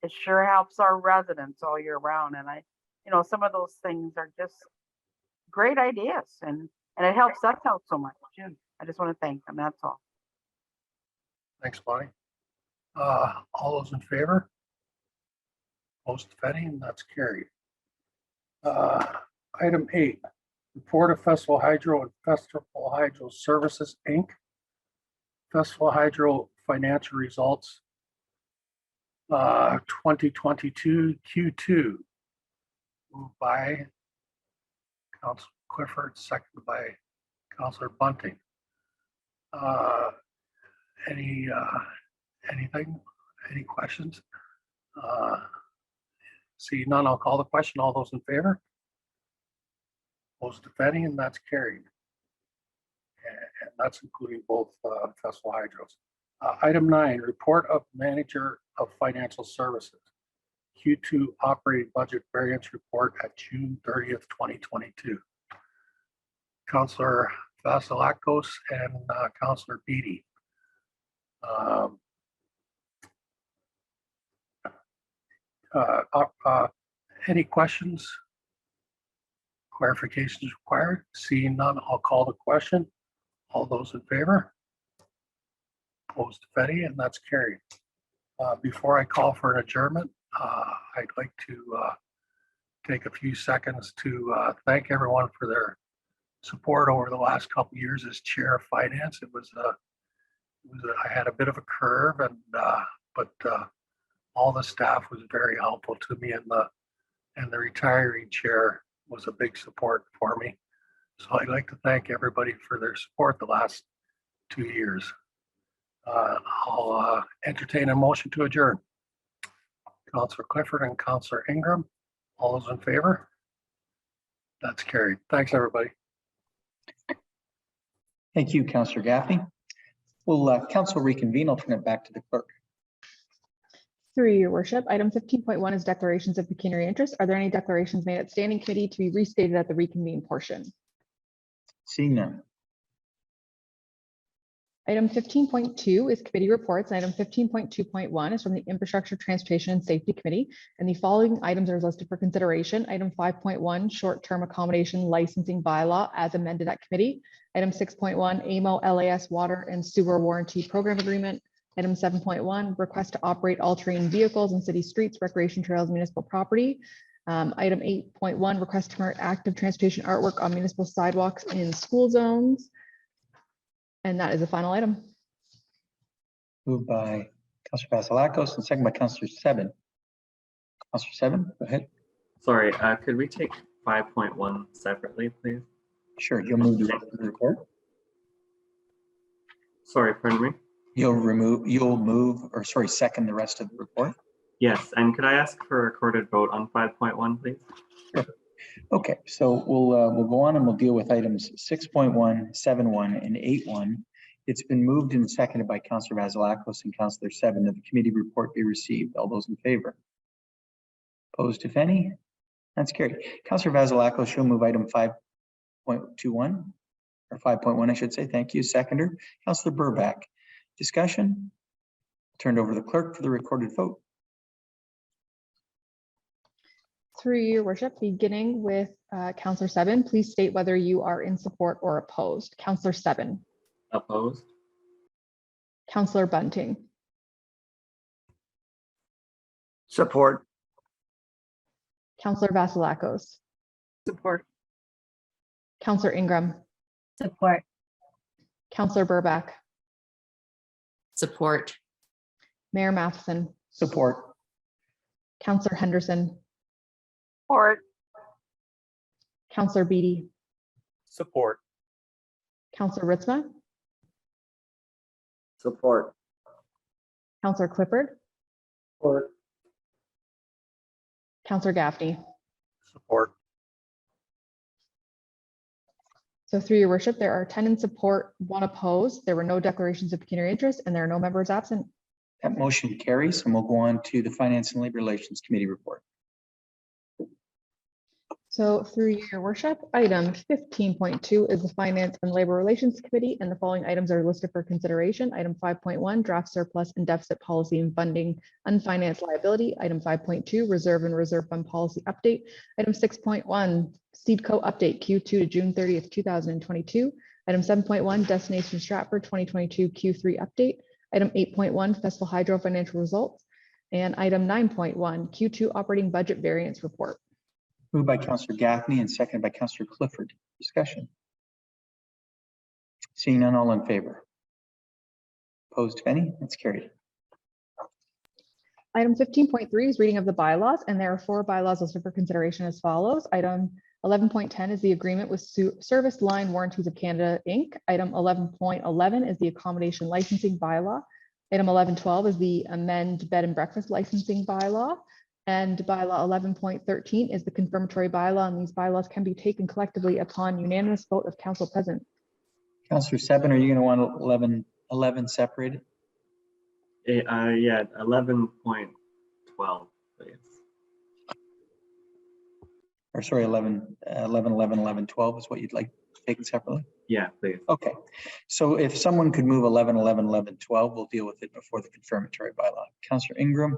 it sure helps our residents all year round. And some of those things are just great ideas, and it helps us out so much too. I just want to thank them. That's all. Thanks, Bonnie. All those in favor? Opposed, if any, and that's carried. Item 8, report of Festival Hydro and Festival Hydro Services, Inc. Festival Hydro financial results 2022 Q2. Moved by Councilor Clifford, seconded by Councilor Bunting. Anything? Any questions? See none, I'll call the question. All those in favor? Opposed, if any, and that's carried. And that's including both Festival Hydros. Item 9, report of Manager of Financial Services. Q2 operating budget variance report at June 30th, 2022. Councilor Vasilakos and Councilor Beatty. Any questions? Clarifications required? Seeing none, I'll call the question. All those in favor? Opposed, if any, and that's carried. Before I call for an adjournment, I'd like to take a few seconds to thank everyone for their support over the last couple of years as chair of finance. I had a bit of a curve, but all the staff was very helpful to me, and the retiring chair was a big support for me. So I'd like to thank everybody for their support the last 2 years. I'll entertain a motion to adjourn. Councilor Clifford and Councilor Ingram, all those in favor? That's carried. Thanks, everybody. Thank you, Councillor Gaffney. Will council reconvene? I'll turn it back to the clerk. Through your worship, item 15.1 is declarations of pecuniary interest. Are there any declarations made at standing committee to be restated at the reconvene portion? Seeing none. Item 15.2 is committee reports. And item 15.2.1 is from the Infrastructure, Transportation, and Safety Committee. And the following items are listed for consideration. Item 5.1, short-term accommodation licensing bylaw as amended at committee. Item 6.1, AMO LAS water and sewer warranty program agreement. Item 7.1, request to operate all-terrain vehicles in city streets, recreation trails, municipal property. Item 8.1, request to promote active transportation artwork on municipal sidewalks in school zones. And that is the final item. Moved by Councillor Vasilakos and second by Councillor Seven. Councillor Seven, go ahead. Sorry, could we take 5.1 separately, please? Sure, you'll move the report. Sorry, pardon me? Second the rest of the report. Yes, and could I ask for a recorded vote on 5.1, please? Sure. Okay, so we'll go on and we'll deal with items 6.1, 7.1, and 8.1. It's been moved and seconded by Councillor Vasilakos and Councillor Seven that the committee report be received. All those in favor? Opposed, if any? That's carried. Councillor Vasilakos, you'll move item 5.21 or 5.1, I should say. Thank you. Seconder, Councillor Burback. Discussion? Turned over to the clerk for the recorded vote. Through your worship, beginning with Councillor Seven, please state whether you are in support or opposed. Councillor Seven. Opposed. Councillor Bunting. Support. Councillor Vasilakos. Support. Councillor Ingram. Support. Councillor Burback. Support. Mayor Matheson. Support. Councillor Henderson. Support. Councillor Beatty. Support. Councillor Ritzma. Support. Councillor Clifford. Support. Councillor Gaffney. Support. So through your worship, there are 10 in support, 1 opposed. There were no declarations of pecuniary interest, and there are no members absent. That motion carries, and we'll go on to the Finance and Labor Relations Committee report. So through your worship, item 15.2 is the Finance and Labor Relations Committee, and the following items are listed for consideration. Item 5.1, draft surplus and deficit policy and funding unfinanced liability. Item 5.2, reserve and reserve fund policy update. Item 6.1, SeedCo update Q2 to June 30th, 2022. Item 7.1, Destination Stratford 2022 Q3 update. Item 8.1, Festival Hydro financial results. And item 9.1, Q2 operating budget variance report. Moved by Councillor Gaffney and seconded by Councillor Clifford. Discussion. Seeing none, all in favor. Opposed, if any? That's carried. Item 15.3 is reading of the bylaws, and there are 4 bylaws listed for consideration as follows. Item 11.10 is the agreement with Service Line Warranties of Canada, Inc. Item 11.11 is the accommodation licensing bylaw. Item 11.12 is the amend bed and breakfast licensing bylaw. And bylaw 11.13 is the confirmatory bylaw, and these bylaws can be taken collectively upon unanimous vote of council present. Councillor Seven, are you going to want 11 separated? Yeah, 11.12, please. Or sorry, 11, 11, 12 is what you'd like taken separately? Yeah, please. Okay. So if someone could move 11, 12, we'll deal with it before the confirmatory bylaw. Councillor Ingram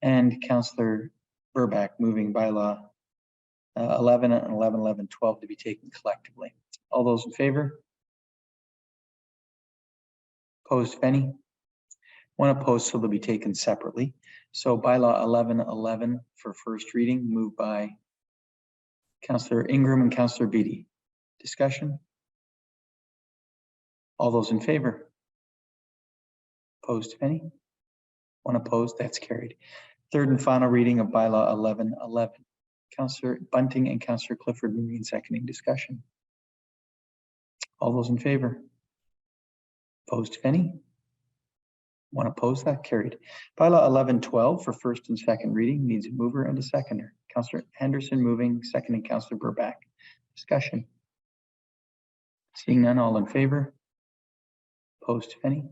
and Councillor Burback moving bylaw 11 and 11, 12 to be taken collectively. All those in favor? Opposed, if any? 1 opposed, so they'll be taken separately. So bylaw 11 for first reading, moved by Councillor Ingram and Councillor Beattie. Discussion? All those in favor? Opposed, if any? 1 opposed, that's carried. Third and final reading of bylaw 11. Councillor Bunting and Councillor Clifford moving and seconding. Discussion. All those in favor? Opposed, if any? 1 opposed, that carried. Bylaw 11.12 for first and second reading needs a mover and a seconder. Councillor Henderson moving, seconding Councillor Burback. Discussion. Seeing none, all in favor? Opposed, if any?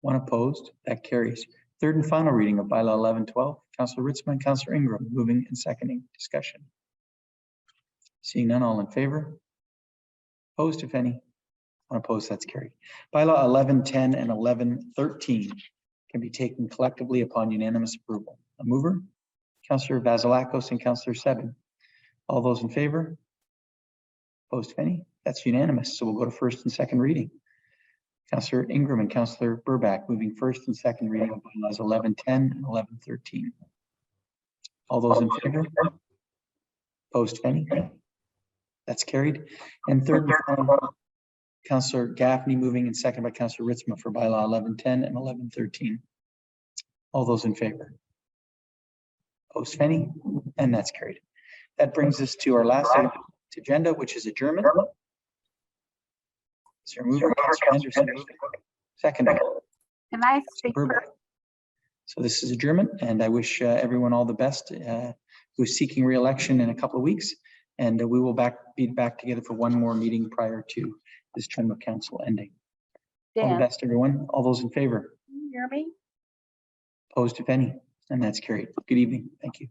1 opposed, that carries. Third and final reading of bylaw 11.12. Councillor Ritzman and Councillor Ingram moving and seconding. Discussion. Seeing none, all in favor? Opposed, if any? 1 opposed, that's carried. Bylaw 11.10 and 11.13 can be taken collectively upon unanimous approval. A mover, Councillor Vasilakos and Councillor Seven. All those in favor? Opposed, if any? That's unanimous. So we'll go to first and second reading. Councillor Ingram and Councillor Burback moving first and second reading of bylaws 11.10 and 11.13. All those in favor? Opposed, if any? That's carried. And third and final, Councillor Gaffney moving and second by Councillor Ritzma for bylaw 11.10 and 11.13. All those in favor? Opposed, if any? And that's carried. That brings us to our last item agenda, which is adjournment. Is there a mover? Councillor Henderson. Second. Can I speak first? So this is adjournment, and I wish everyone all the best who's seeking re-election in a couple of weeks. And we will be back together for one more meeting prior to this term of council ending. All the best, everyone. All those in favor? Can you hear me? Opposed, if any? And that's carried. Good evening. Thank you.